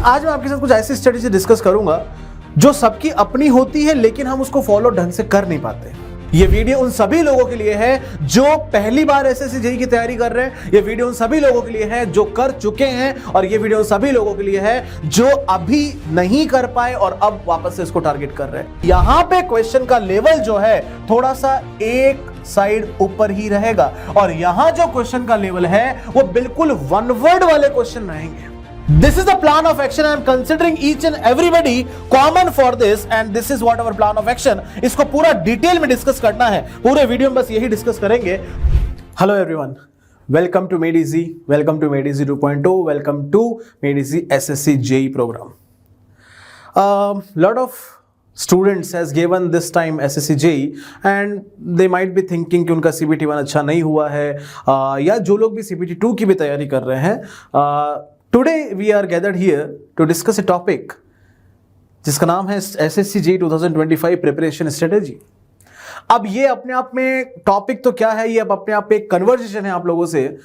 आज मैं आपके साथ कुछ ऐसी स्ट्रेटेजी डिस्कस करूंगा जो सबकी अपनी होती है लेकिन हम उसको फॉलो ढंग से कर नहीं पाते। ये वीडियो उन सभी लोगों के लिए है जो पहली बार एसएससी जेईई की तैयारी कर रहे हैं। ये वीडियो उन सभी लोगों के लिए है जो कर चुके हैं, और ये वीडियो उन सभी लोगों के लिए है जो अभी नहीं कर पाए और अब वापस से इसको टारगेट कर रहे हैं। यहां पे क्वेश्चन का लेवल जो है थोड़ा सा एक साइड ऊपर ही रहेगा, और यहां जो क्वेश्चन का लेवल है वो बिल्कुल वन वर्ड वाले क्वेश्चन रहेंगे। This is the plan of action. I am considering each and everybody common for this, and this is what our plan of action. इसको पूरा डिटेल में डिस्कस करना है, पूरे वीडियो में बस यही डिस्कस करेंगे। Hello everyone, welcome to Made Easy, welcome to Made Easy 2.0, welcome to Made Easy SSC JEE programme. Lot of students has given this time SSC JEE and they might be thinking कि उनका CBT 1 अच्छा नहीं हुआ है, या जो लोग भी CBT 2 की भी तैयारी कर रहे हैं। Today we are gathered here to discuss a topic जिसका नाम है SSC JEE 2025 प्रिपरेशन स्ट्रेटेजी। अब ये अपने आप में टॉपिक तो क्या है, ये अब अपने आप में एक कन्वर्सेशन है आप लोगों से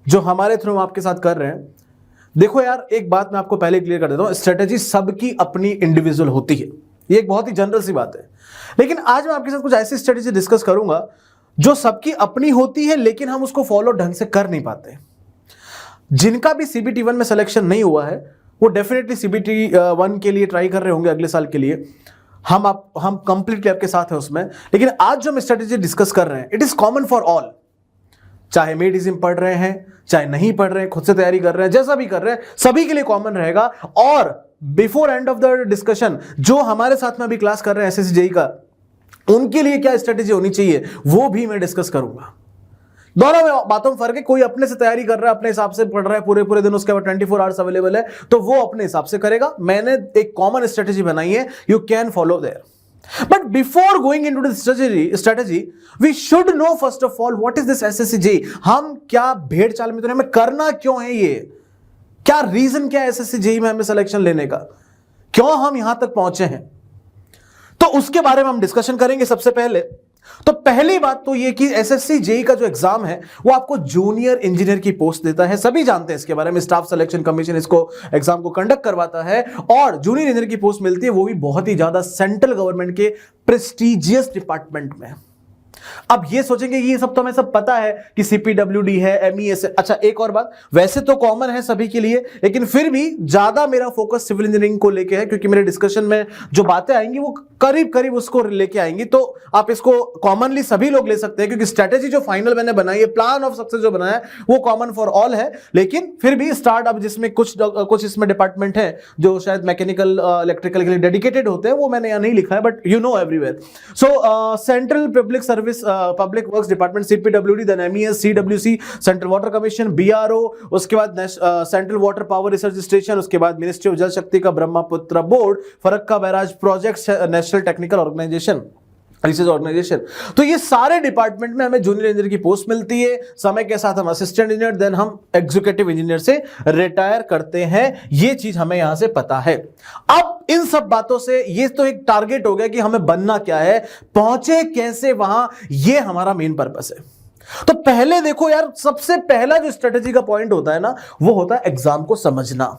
जो हमारे थ्रू आपके साथ कर रहे हैं। देखो यार, एक बात मैं आपको पहले क्लियर कर देता हूं, स्ट्रेटेजी सबकी अपनी इंडिविजुअल होती है, ये एक बहुत ही जनरल सी बात है। लेकिन आज मैं आपके साथ कुछ ऐसी स्ट्रेटेजी डिस्कस करूंगा जो सबकी अपनी होती है लेकिन हम उसको फॉलो ढंग से कर नहीं पाते। जिनका भी CBT 1 में सिलेक्शन नहीं हुआ है वो डेफिनेटली CBT 1 के लिए ट्राई कर रहे होंगे अगले साल के लिए। हम कंप्लीटली आपके साथ हैं उसमें। लेकिन आज जो हम स्ट्रेटेजी डिस्कस कर रहे हैं, it is common for all. चाहे मेड इजी पढ़ रहे हैं, चाहे नहीं पढ़ रहे हैं, खुद से तैयारी कर रहे हैं, जैसा भी कर रहे हैं, सभी के लिए कॉमन रहेगा। और before end of the discussion जो हमारे साथ में अभी क्लास कर रहे हैं SSC JEE का, उनके लिए क्या स्ट्रेटेजी होनी चाहिए वो भी मैं डिस्कस करूंगा। दोनों में बातों में फर्क है। कोई अपने से तैयारी कर रहा है, अपने हिसाब से पढ़ रहा है पूरे दिन, उसके बाद 24 आवर्स अवेलेबल है, तो वो अपने हिसाब से करेगा। मैंने एक कॉमन स्ट्रेटेजी बनाई है, you can follow there. But before going into the strategy we should know first of all what is this SSC JEE। हम क्या भेड़ चाल में तो नहीं, हमें करना क्यों है, ये क्या रीजन क्या है SSC JEE में हमें सिलेक्शन लेने का, क्यों हम यहां तक पहुंचे हैं, तो उसके बारे में हम डिस्कशन करेंगे। सबसे पहले तो पहली बात तो ये कि SSC JEE का जो एग्जाम है वो आपको जूनियर इंजीनियर की पोस्ट देता है। सभी जानते हैं इसके बारे में, स्टाफ सिलेक्शन कमीशन इसको एग्जाम को कंडक्ट करवाता है, और जूनियर इंजीनियर की पोस्ट मिलती है, वो भी बहुत ही ज्यादा सेंट्रल गवर्नमेंट के प्रेस्टिजियस डिपार्टमेंट में। अब ये सोचेंगे ये सब तो हमें सब पता है कि CPWD है, MES है। अच्छा, एक और बात, वैसे तो कॉमन है सभी के लिए, लेकिन फिर भी ज्यादा मेरा फोकस सिविल इंजीनियरिंग को लेके है, क्योंकि मेरे डिस्कशन में जो बातें आएंगी वो करीब उसको लेके आएंगी। तो आप इसको कॉमनली सभी लोग ले सकते हैं, क्योंकि स्ट्रेटेजी जो फाइनल मैंने बनाई है, प्लान ऑफ सक्सेस जो बनाया है, वो कॉमन फॉर ऑल है। लेकिन फिर भी स्टार्ट अब जिसमें कुछ इसमें डिपार्टमेंट है जो शायद मैकेनिकल इलेक्ट्रिकल के लिए डेडिकेटेड होते हैं, वो मैंने यहाँ नहीं लिखा है, but you know everywhere. So central public service public works department CPWD, then MES, CWC, central water commission, BRO, उसके बाद central water power research station, उसके बाद मिनिस्ट्री ऑफ जल शक्ति का Brahmaputra board, Farakka barrage project, national technical organisation, research organisation. तो ये सारे department में हमें जूनियर इंजीनियर की पोस्ट मिलती है। समय के साथ हम असिस्टेंट इंजीनियर, देन हम एग्जीक्यूटिव इंजीनियर से रिटायर करते हैं। ये चीज हमें यहां से पता है। अब इन सब बातों से ये तो एक टारगेट हो गया कि हमें बनना क्या है, पहुंचे कैसे वहां, ये हमारा मेन पर्पस है। तो पहले देखो यार, सबसे पहला जो स्ट्रेटेजी का पॉइंट होता है ना, वो होता है एग्जाम को समझना।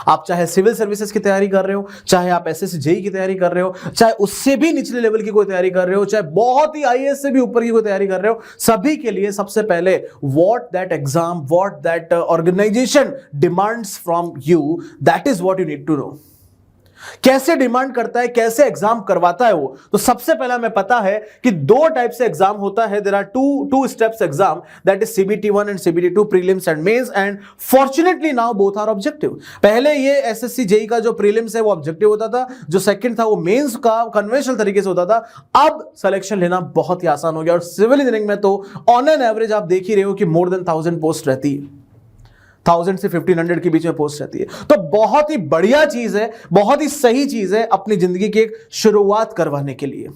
आप चाहे सिविल सर्विसेज की तैयारी कर रहे हो, चाहे आप SSC JEE की तैयारी कर रहे हो, चाहे उससे भी निचले लेवल की कोई तैयारी कर रहे हो, चाहे बहुत ही IAS से भी ऊपर की कोई तैयारी कर रहे हो, सभी के लिए सबसे पहले what that exam, what that organisation demands from you, that is what you need to know. कैसे डिमांड करता है, कैसे एग्जाम करवाता है वो, तो सबसे पहला हमें पता है कि दो टाइप से एग्जाम होता है। There are two steps exam, that is CBT 1 and CBT 2, prelims and mains, and fortunately now both are objective. पहले ये SSC JEE का जो प्रीलिम्स है वो ऑब्जेक्टिव होता था, जो सेकंड था वो मेंस का कन्वेंशनल तरीके से होता था। अब सिलेक्शन लेना बहुत ही आसान हो गया, और सिविल इंजीनियरिंग में तो ऑन एन एवरेज आप देख ही रहे हो कि मोर देन 1000 पोस्ट रहती है, 1000 से 1500 के बीच में पोस्ट रहती है। तो बहुत ही बढ़िया चीज है, बहुत ही सही चीज है अपनी जिंदगी की एक शुरुआत करवाने के लिए।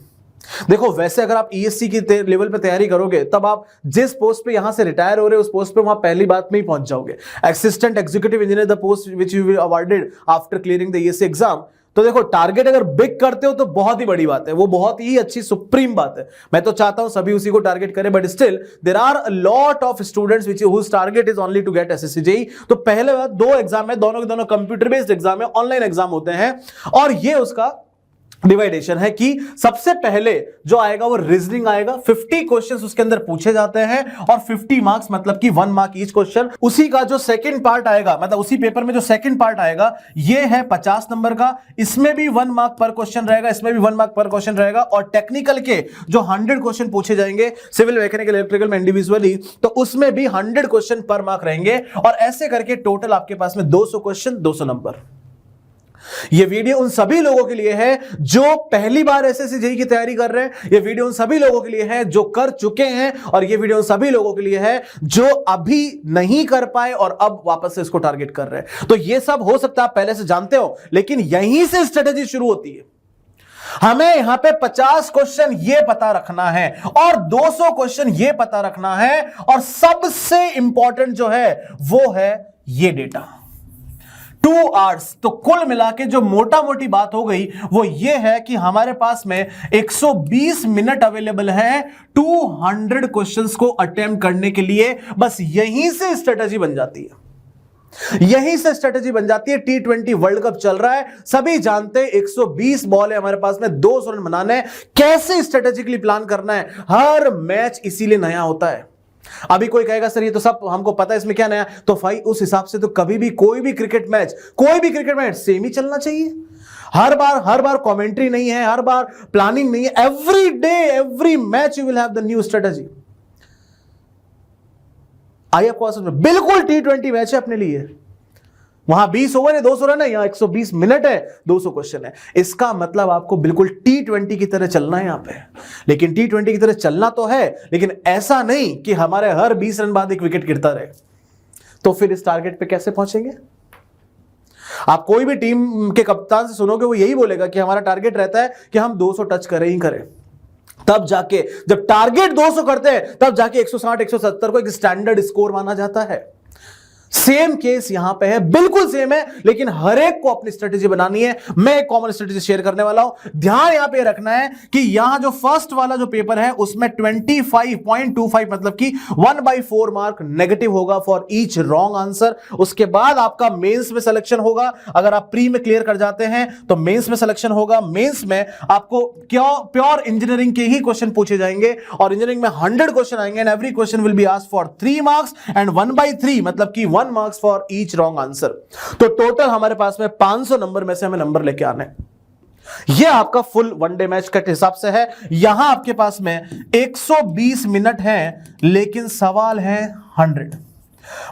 देखो, वैसे अगर आप ESC की लेवल पे तैयारी करोगे, तब आप जिस पोस्ट पे यहां से रिटायर हो रहे हो उस पोस्ट पे वहां पहली बात में ही पहुंच जाओगे। Assistant executive engineer, the post which you will awarded after clearing the ESC exam, तो देखो, टारगेट अगर बिग करते हो तो बहुत ही बड़ी बात है, वो बहुत ही अच्छी सुप्रीम बात है। मैं तो चाहता हूं सभी उसी को टारगेट करें, but still there are a lot of students which whose target is only to get SSC JEE. तो पहले बात, दो एग्जाम है, दोनों के दोनों कंप्यूटर बेस्ड एग्जाम है, ऑनलाइन एग्जाम होते हैं, और ये उसका डिवाइडेशन है कि सबसे पहले जो आएगा वो रीजनिंग आएगा, 50 क्वेश्चंस उसके अंदर पूछे जाते हैं और 50 मार्क्स, मतलब कि 1 मार्क ईच क्वेश्चन। उसी का जो सेकंड पार्ट आएगा, मतलब उसी पेपर में जो सेकंड पार्ट आएगा, ये है 50 नंबर का, इसमें भी 1 मार्क पर क्वेश्चन रहेगा, इसमें भी 1 मार्क पर क्वेश्चन रहेगा। और टेक्निकल के जो 100 क्वेश्चन पूछे जाएंगे, सिविल, मैकेनिकल, इलेक्ट्रिकल में इंडिविजुअली, तो उसमें भी 100 क्वेश्चन पर मार्क रहेंगे, और ऐसे करके टोटल आपके पास में 200 क्वेश्चन, 200 नंबर। ये वीडियो उन सभी लोगों के लिए है जो पहली बार एसएससी जेईई की तैयारी कर रहे हैं, ये वीडियो उन सभी लोगों के लिए है जो कर चुके हैं, और ये वीडियो उन सभी लोगों के लिए है जो अभी नहीं कर पाए और अब वापस से इसको टारगेट कर रहे हैं। तो ये सब हो सकता है आप पहले से जानते हो, लेकिन यहीं से स्ट्रेटेजी शुरू होती है। हमें यहां पे 50 क्वेश्चन ये पता रखना है और 200 क्वेश्चन ये पता रखना है, और सबसे इंपॉर्टेंट जो है वो है ये डेटा, 2 आवर्स। तो कुल मिला के जो मोटा मोटी बात हो गई वो ये है कि हमारे पास में 120 मिनट अवेलेबल है 200 क्वेश्चंस को अटेम्प्ट करने के लिए। बस यहीं से स्ट्रेटजी बन जाती है, यहीं से स्ट्रेटजी बन जाती है। T20 वर्ल्ड कप चल रहा है, सभी जानते हैं 120 बॉल है हमारे पास में, 200 रन बनाने हैं, कैसे स्ट्रेटेजिकली प्लान करना है। हर मैच इसीलिए नया होता है। अभी कोई कहेगा सर ये तो सब हमको पता है, इसमें क्या नया, तो भाई उस हिसाब से तो कभी भी कोई भी क्रिकेट मैच सेम ही चलना चाहिए। हर बार कमेंट्री नहीं है, हर बार प्लानिंग नहीं है। Every day, every match you will have the new strategy. आइए आपको बिल्कुल T20 मैच है अपने लिए, वहां 20 ओवर है, 200 रन है, यहां 120 मिनट है, 200 क्वेश्चन है। इसका मतलब आपको बिल्कुल T20 की तरह चलना है यहां पे। लेकिन T20 की तरह चलना तो है, लेकिन ऐसा नहीं कि हमारे हर 20 रन बाद एक विकेट गिरता रहे। तो फिर इस टारगेट पे कैसे पहुंचेंगे? आप कोई भी टीम के कप्तान से सुनोगे, वो यही बोलेगा कि हमारा टारगेट रहता है कि हम 200 टच करें ही करें। तब जाके जब टारगेट 200 करते हैं, तब जाके 160, 170 को एक स्टैंडर्ड स्कोर माना जाता है। सेम केस यहां पे है, बिल्कुल सेम है, लेकिन हर एक को अपनी स्ट्रेटेजी बनानी है। मैं एक कॉमन स्ट्रेटेजी शेयर करने वाला हूं। ध्यान यहां पे रखना है कि यहां जो फर्स्ट वाला जो पेपर है उसमें 25.25 मतलब कि 1/4 मार्क नेगेटिव होगा फॉर ईच रॉन्ग आंसर। उसके बाद आपका मेंस में सिलेक्शन होगा। अगर आप प्री में क्लियर कर जाते हैं तो मेंस में सिलेक्शन होगा। मेंस में आपको प्योर इंजीनियरिंग के ही क्वेश्चन पूछे जाएंगे, और इंजीनियरिंग में 100 क्वेश्चन आएंगे, and every question will be asked for 3 marks and 1/3 मतलब कि 1 marks for each wrong answer. तो टोटल हमारे पास में 500 नंबर में से हमें नंबर लेके आने। यह आपका फुल वनडे मैच के हिसाब से है। यहां आपके पास में 120 मिनट है, लेकिन सवाल है 100।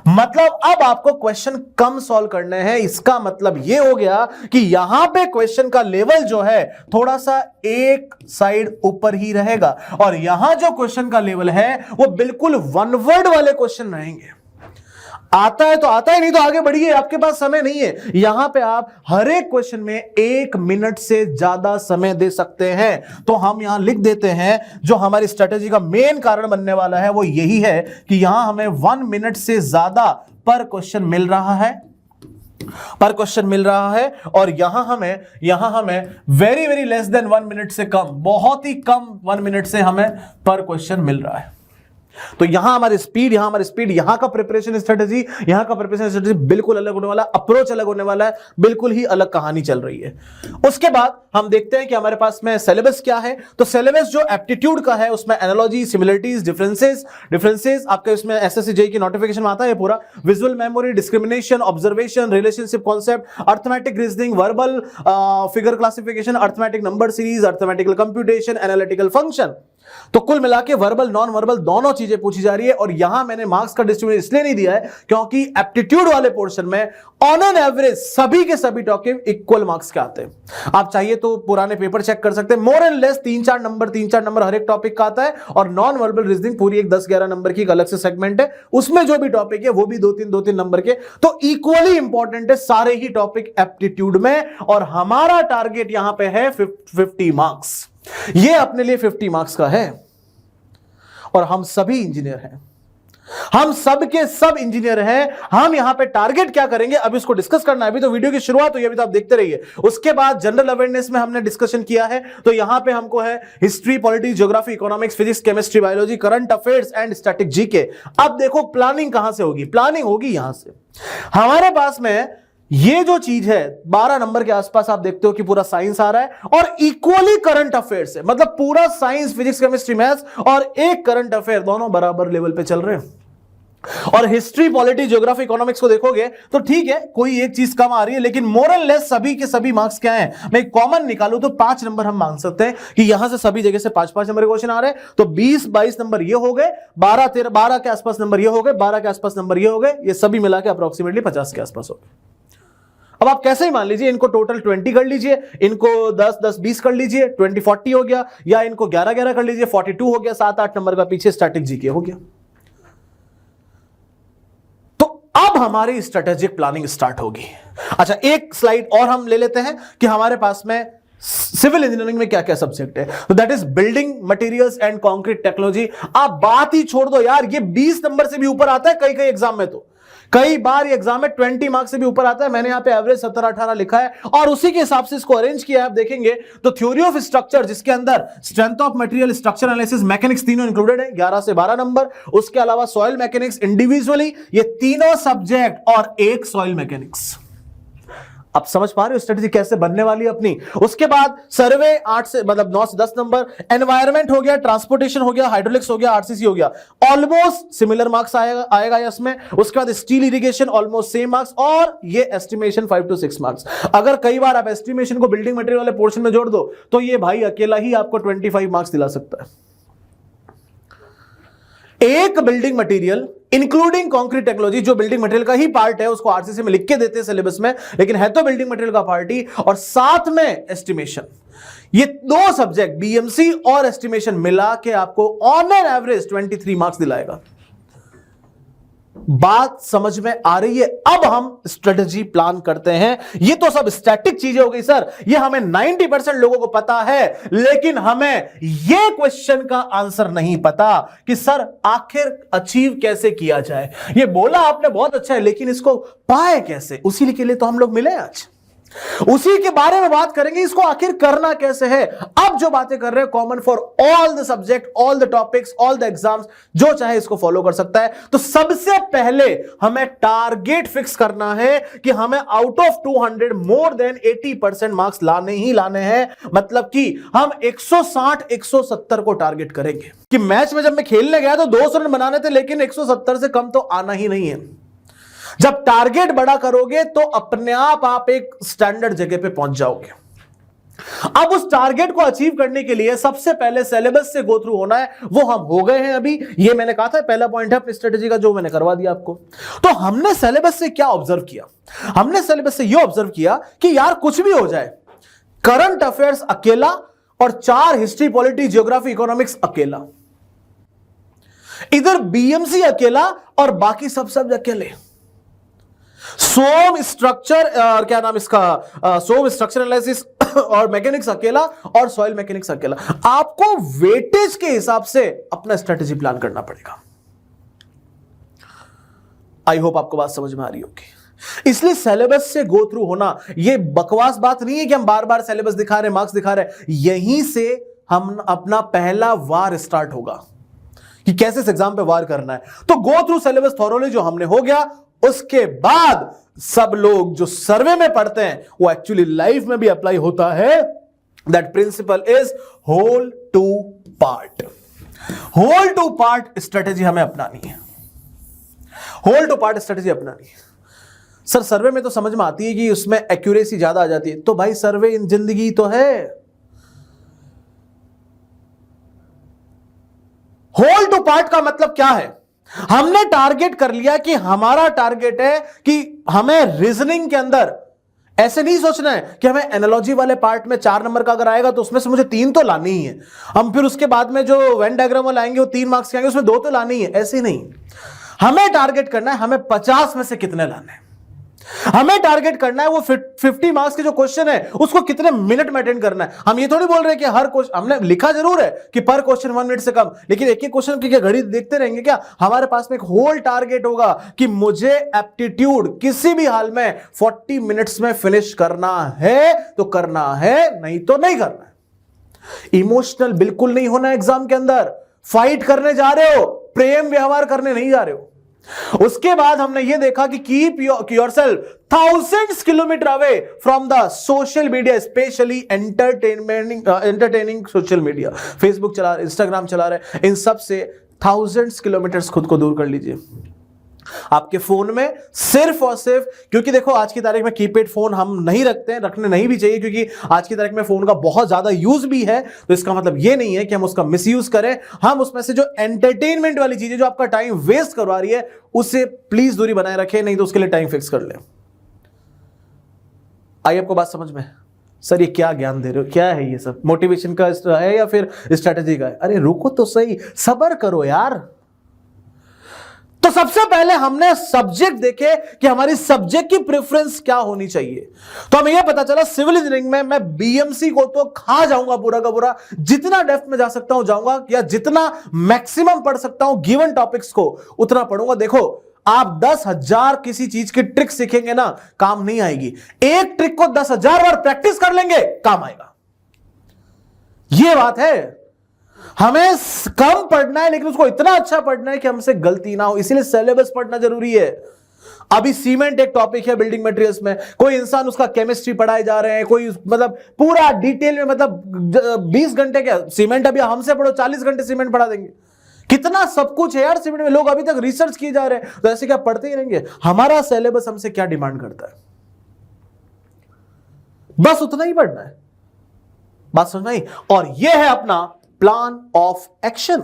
मतलब अब आपको क्वेश्चन कम सॉल्व करने हैं। इसका मतलब यह हो गया कि यहां पे क्वेश्चन का लेवल जो है थोड़ा सा एक साइड ऊपर ही रहेगा, और यहां जो क्वेश्चन का लेवल है वो बिल्कुल वन वर्ड वाले क्वेश्चन रहेंगे। आता है तो आता है, नहीं तो आगे बढ़िए, आपके पास समय नहीं है। यहां पे आप हर एक क्वेश्चन में 1 मिनट से ज्यादा समय दे सकते हैं। तो हम यहां लिख देते हैं, जो हमारी स्ट्रेटेजी का मेन कारण बनने वाला है वो यही है कि यहां हमें 1 मिनट से ज्यादा पर क्वेश्चन मिल रहा है, और यहां हमें very very less than 1 minute से कम, बहुत ही कम 1 मिनट से हमें पर क्वेश्चन मिल रहा है। तो यहां हमारी स्पीड, यहां का प्रिपरेशन स्ट्रेटेजी बिल्कुल अलग होने वाला, अप्रोच अलग होने वाला है, बिल्कुल ही अलग कहानी चल रही है। उसके बाद हम देखते हैं कि हमारे पास में सिलेबस क्या है। तो सिलेबस जो एप्टीट्यूड का है उसमें एनालॉजी, सिमिलरिटीज, डिफरेंसेस आपके उसमें एसएससी जेईई की नोटिफिकेशन में आता है पूरा। Visual memory, discrimination, observation, relationship concept, arithmetic reasoning, verbal figure classification, arithmetic number series, arithmetical computation, analytical function. तो कुल मिला के वर्बल, नॉन वर्बल दोनों चीजें पूछी जा रही है। और यहां मैंने मार्क्स का डिस्ट्रीब्यूशन इसलिए नहीं दिया है क्योंकि एप्टीट्यूड वाले पोर्शन में ऑन एन एवरेज सभी के सभी टॉपिक इक्वल मार्क्स के आते हैं। आप चाहिए तो पुराने पेपर चेक कर सकते हैं, मोर एंड लेस 3-4 नंबर हर एक टॉपिक का आता है। और नॉन वर्बल रीजनिंग पूरी एक 10-11 नंबर की एक अलग से सेगमेंट है, उसमें जो भी टॉपिक है वो भी 2-3 नंबर के। तो इक्वली इंपॉर्टेंट है सारे ही टॉपिक एप्टीट्यूड में, और हमारा टारगेट यहां पे है 50 मार्क्स। ये अपने लिए 50 मार्क्स का है, और हम सभी इंजीनियर हैं। हम सब के सब इंजीनियर हैं। हम यहां पे टारगेट क्या करेंगे अभी उसको डिस्कस करना है। अभी तो वीडियो की शुरुआत हुई, अभी तो आप देखते रहिए। उसके बाद जनरल अवेयरनेस में हमने डिस्कशन किया है, तो यहां पे हमको है history, polity, geography, economics, physics, chemistry, biology, current affairs and static GK. अब देखो प्लानिंग कहां से होगी, प्लानिंग होगी यहां से। हमारे पास में ये जो चीज है 12 नंबर के आसपास आप देखते हो कि पूरा साइंस आ रहा है और इक्वली करंट अफेयर्स है, मतलब पूरा साइंस, फिजिक्स, केमिस्ट्री, मैथ्स और एक करंट अफेयर, दोनों बराबर लेवल पे चल रहे हैं। और हिस्ट्री, पॉलिटी, ज्योग्राफी, इकोनॉमिक्स को देखोगे तो ठीक है, कोई एक चीज कम आ रही है, लेकिन मोर एंड लेस सभी के सभी मार्क्स क्या हैं। मैं कॉमन निकालूं तो 5 नंबर हम मान सकते हैं कि यहां से सभी जगह से 5-5 नंबर के क्वेश्चन आ रहे हैं। तो 20-22 नंबर ये हो गए, 12 के आसपास नंबर ये हो गए, 12 के आसपास नंबर ये हो गए, ये सभी मिला के अप्रोक्सीमेटली 50 के आसपास हो गए। अब आप कैसे ही मान लीजिए, इनको टोटल 20 कर लीजिए, इनको 10-10-20 कर लीजिए, 20-40 हो गया, या इनको 11-11 कर लीजिए, 42 हो गया, 7-8 नंबर का पीछे स्टैटिक जीके हो गया। तो अब हमारी स्ट्रेटेजिक प्लानिंग स्टार्ट होगी। अच्छा, एक स्लाइड और हम ले लेते हैं कि हमारे पास में सिविल इंजीनियरिंग में क्या क्या सब्जेक्ट है। तो that is building materials and concrete technology. आप बात ही छोड़ दो यार, ये 20 नंबर से भी ऊपर आता है कई कई एग्जाम में, तो कई बार ये एग्जाम में 20 मार्क्स से भी ऊपर आता है। मैंने यहां पे एवरेज 17-18 लिखा है और उसी के हिसाब से इसको अरेंज किया है। आप देखेंगे तो थ्योरी ऑफ स्ट्रक्चर, जिसके अंदर strength of material, structure analysis, mechanics तीनों इंक्लूडेड है, 11 से 12 नंबर। उसके अलावा सॉइल मैकेनिक्स इंडिविजुअली, ये तीनों सब्जेक्ट और एक सॉइल मैकेनिक्स। आप समझ पा रहे हो स्ट्रेटजी कैसे बनने वाली है अपनी। उसके बाद सर्वे 8 से मतलब 9 से 10 नंबर, एनवायरमेंट हो गया, ट्रांसपोर्टेशन हो गया, हाइड्रोलिक्स हो गया, आरसीसी हो गया, ऑलमोस्ट सिमिलर मार्क्स आएगा इसमें। उसके बाद steel irrigation almost same marks, और ये एस्टिमेशन 5 to 6 मार्क्स। अगर कई बार आप एस्टिमेशन को बिल्डिंग मटेरियल वाले पोर्शन में जोड़ दो तो ये भाई अकेला ही आपको 25 मार्क्स दिला सकता है। एक building material including concrete technology, जो बिल्डिंग मटेरियल का ही पार्ट है, उसको आरसीसी में लिख के देते हैं सिलेबस में, लेकिन है तो बिल्डिंग मटेरियल का पार्ट ही, और साथ में एस्टिमेशन। ये दो सब्जेक्ट बीएमसी और एस्टिमेशन मिला के आपको ऑन एन एवरेज 23 मार्क्स दिलाएगा। बात समझ में आ रही है। अब हम स्ट्रेटजी प्लान करते हैं। ये तो सब स्टैटिक चीजें हो गई सर, ये हमें 90% लोगों को पता है, लेकिन हमें ये क्वेश्चन का आंसर नहीं पता कि सर आखिर अचीव कैसे किया जाए। ये बोला आपने बहुत अच्छा है, लेकिन इसको पाए कैसे, उसी के लिए तो हम लोग मिले आज। उसी के बारे में बात करेंगे, इसको आखिर करना कैसे है। अब जो बातें कर रहे हैं common for all the subject, all the topics, all the exams, जो चाहे इसको फॉलो कर सकता है। तो सबसे पहले हमें टारगेट फिक्स करना है कि हमें out of 200 more than 80% marks लाने ही लाने हैं। मतलब कि हम 160-170 को टारगेट करेंगे। कि मैच में जब मैं खेलने गया तो 200 रन बनाने थे, लेकिन 170 से कम तो आना ही नहीं है। जब टारगेट बड़ा करोगे तो अपने आप एक स्टैंडर्ड जगह पे पहुंच जाओगे। अब उस टारगेट को अचीव करने के लिए सबसे पहले सिलेबस से गो थ्रू होना है। वो हम हो गए हैं अभी। ये मैंने कहा था पहला पॉइंट है अपनी स्ट्रेटेजी का, जो मैंने करवा दिया आपको। तो हमने सिलेबस से क्या ऑब्जर्व किया? हमने सिलेबस से यह ऑब्जर्व किया कि यार कुछ भी हो जाए, करंट अफेयर्स अकेला और 4 हिस्ट्री, पॉलिटी, ज्योग्राफी, इकोनॉमिक्स अकेला, इधर बीएमसी अकेला और बाकी सब अकेले। सोम स्ट्रक्चर क्या नाम इसका, सोम स्ट्रक्चर एनालिसिस और मैकेनिक्स अकेला और सॉइल मैकेनिक्स अकेला। आपको वेटेज के हिसाब से अपना स्ट्रेटेजी प्लान करना पड़ेगा। आई होप आपको बात समझ में आ रही होगी। इसलिए सिलेबस से गो थ्रू होना, यह बकवास बात नहीं है कि हम बार बार सिलेबस दिखा रहे, मार्क्स दिखा रहे। यहीं से हम अपना पहला वार स्टार्ट होगा कि कैसे इस एग्जाम पे वार करना है। तो गो थ्रू सिलेबस थॉरोली जो हमने हो गया, उसके बाद सब लोग जो सर्वे में पढ़ते हैं वो एक्चुअली लाइफ में भी अप्लाई होता है। That principle is whole to part. Whole to part strategy हमें अपनानी है। होल टू पार्ट स्ट्रेटेजी अपनानी है। सर सर्वे में तो समझ में आती है कि उसमें एक्यूरेसी ज्यादा आ जाती है, तो भाई सर्वे इन जिंदगी तो है। होल टू पार्ट का मतलब क्या है? हमने टारगेट कर लिया कि हमारा टारगेट है कि हमें रीजनिंग के अंदर ऐसे नहीं सोचना है कि हमें एनालॉजी वाले पार्ट में 4 नंबर का अगर आएगा तो उसमें से मुझे 3 तो लानी ही है। हम फिर उसके बाद में जो वेन डायग्राम वाले आएंगे वो 3 मार्क्स के आएंगे, उसमें 2 तो लानी ही है। ऐसे नहीं, हमें टारगेट करना है हमें 50 में से कितने लाने हैं। हमें टारगेट करना है वो 50 मार्क्स के जो क्वेश्चन है उसको कितने मिनट में अटेंड करना है। हम ये थोड़ी बोल रहे हैं कि हर क्वेश्चन, हमने लिखा जरूर है कि पर क्वेश्चन 1 मिनट से कम, लेकिन एक एक क्वेश्चन की क्या घड़ी देखते रहेंगे क्या? हमारे पास में एक होल टारगेट होगा कि मुझे एप्टीट्यूड किसी भी हाल में 40 मिनट्स में फिनिश करना है तो करना है, नहीं तो नहीं करना है। इमोशनल बिल्कुल नहीं होना एग्जाम के अंदर। फाइट करने जा रहे हो, प्रेम व्यवहार करने नहीं जा रहे हो। उसके बाद हमने यह देखा कि keep yourself thousands kilometre away from the social media, specially entertaining social media. Facebook चला रहे, इंस्टाग्राम चला रहे, इन सब से thousands किलोमीटर खुद को दूर कर लीजिए आपके फोन में। सिर्फ और सिर्फ, क्योंकि देखो आज की तारीख में कीपैड फोन हम नहीं रखते हैं, रखने नहीं भी चाहिए, क्योंकि आज की तारीख में फोन का बहुत ज्यादा यूज भी है। तो इसका मतलब यह नहीं है कि हम उसका मिसयूज करें। हम उसमें से जो एंटरटेनमेंट वाली चीजें जो आपका टाइम वेस्ट करवा रही है उससे प्लीज दूरी बनाए रखें, नहीं तो उसके लिए टाइम फिक्स कर लें। आई आपको बात समझ में? सर ये क्या ज्ञान दे रहे हो, क्या है ये सब? मोटिवेशन का है या फिर स्ट्रेटेजी का है? अरे रुको तो सही, सब्र करो यार। तो सबसे पहले हमने सब्जेक्ट देखे कि हमारी सब्जेक्ट की प्रेफरेंस क्या होनी चाहिए। तो हमें यह पता चला सिविल इंजीनियरिंग में मैं बीएमसी को तो खा जाऊंगा पूरा का पूरा, जितना डेप्थ में जा सकता हूं जाऊंगा, या जितना मैक्सिमम पढ़ सकता हूं गिवन टॉपिक्स को उतना पढ़ूंगा। देखो आप 10,000 किसी चीज की ट्रिक सीखेंगे ना, काम नहीं आएगी। एक ट्रिक को 10,000 बार प्रैक्टिस कर लेंगे, काम आएगा। यह बात है। हमें कम पढ़ना है लेकिन उसको इतना अच्छा पढ़ना है कि हमसे गलती ना हो, इसीलिए सिलेबस पढ़ना जरूरी है। अभी सीमेंट एक टॉपिक है बिल्डिंग मटेरियल्स में, कोई इंसान उसका केमिस्ट्री पढ़ाए जा रहे हैं, कोई मतलब पूरा डिटेल में, मतलब 20 घंटे क्या सीमेंट, अभी हमसे पढ़ो 40 घंटे सीमेंट पढ़ा देंगे। कितना सब कुछ है यार सीमेंट में, लोग अभी तक रिसर्च किए जा रहे हैं। तो ऐसे क्या पढ़ते ही रहेंगे? हमारा सिलेबस हमसे क्या डिमांड करता है, बस उतना ही पढ़ना है। बात समझ में आई? और यह है अपना plan of action.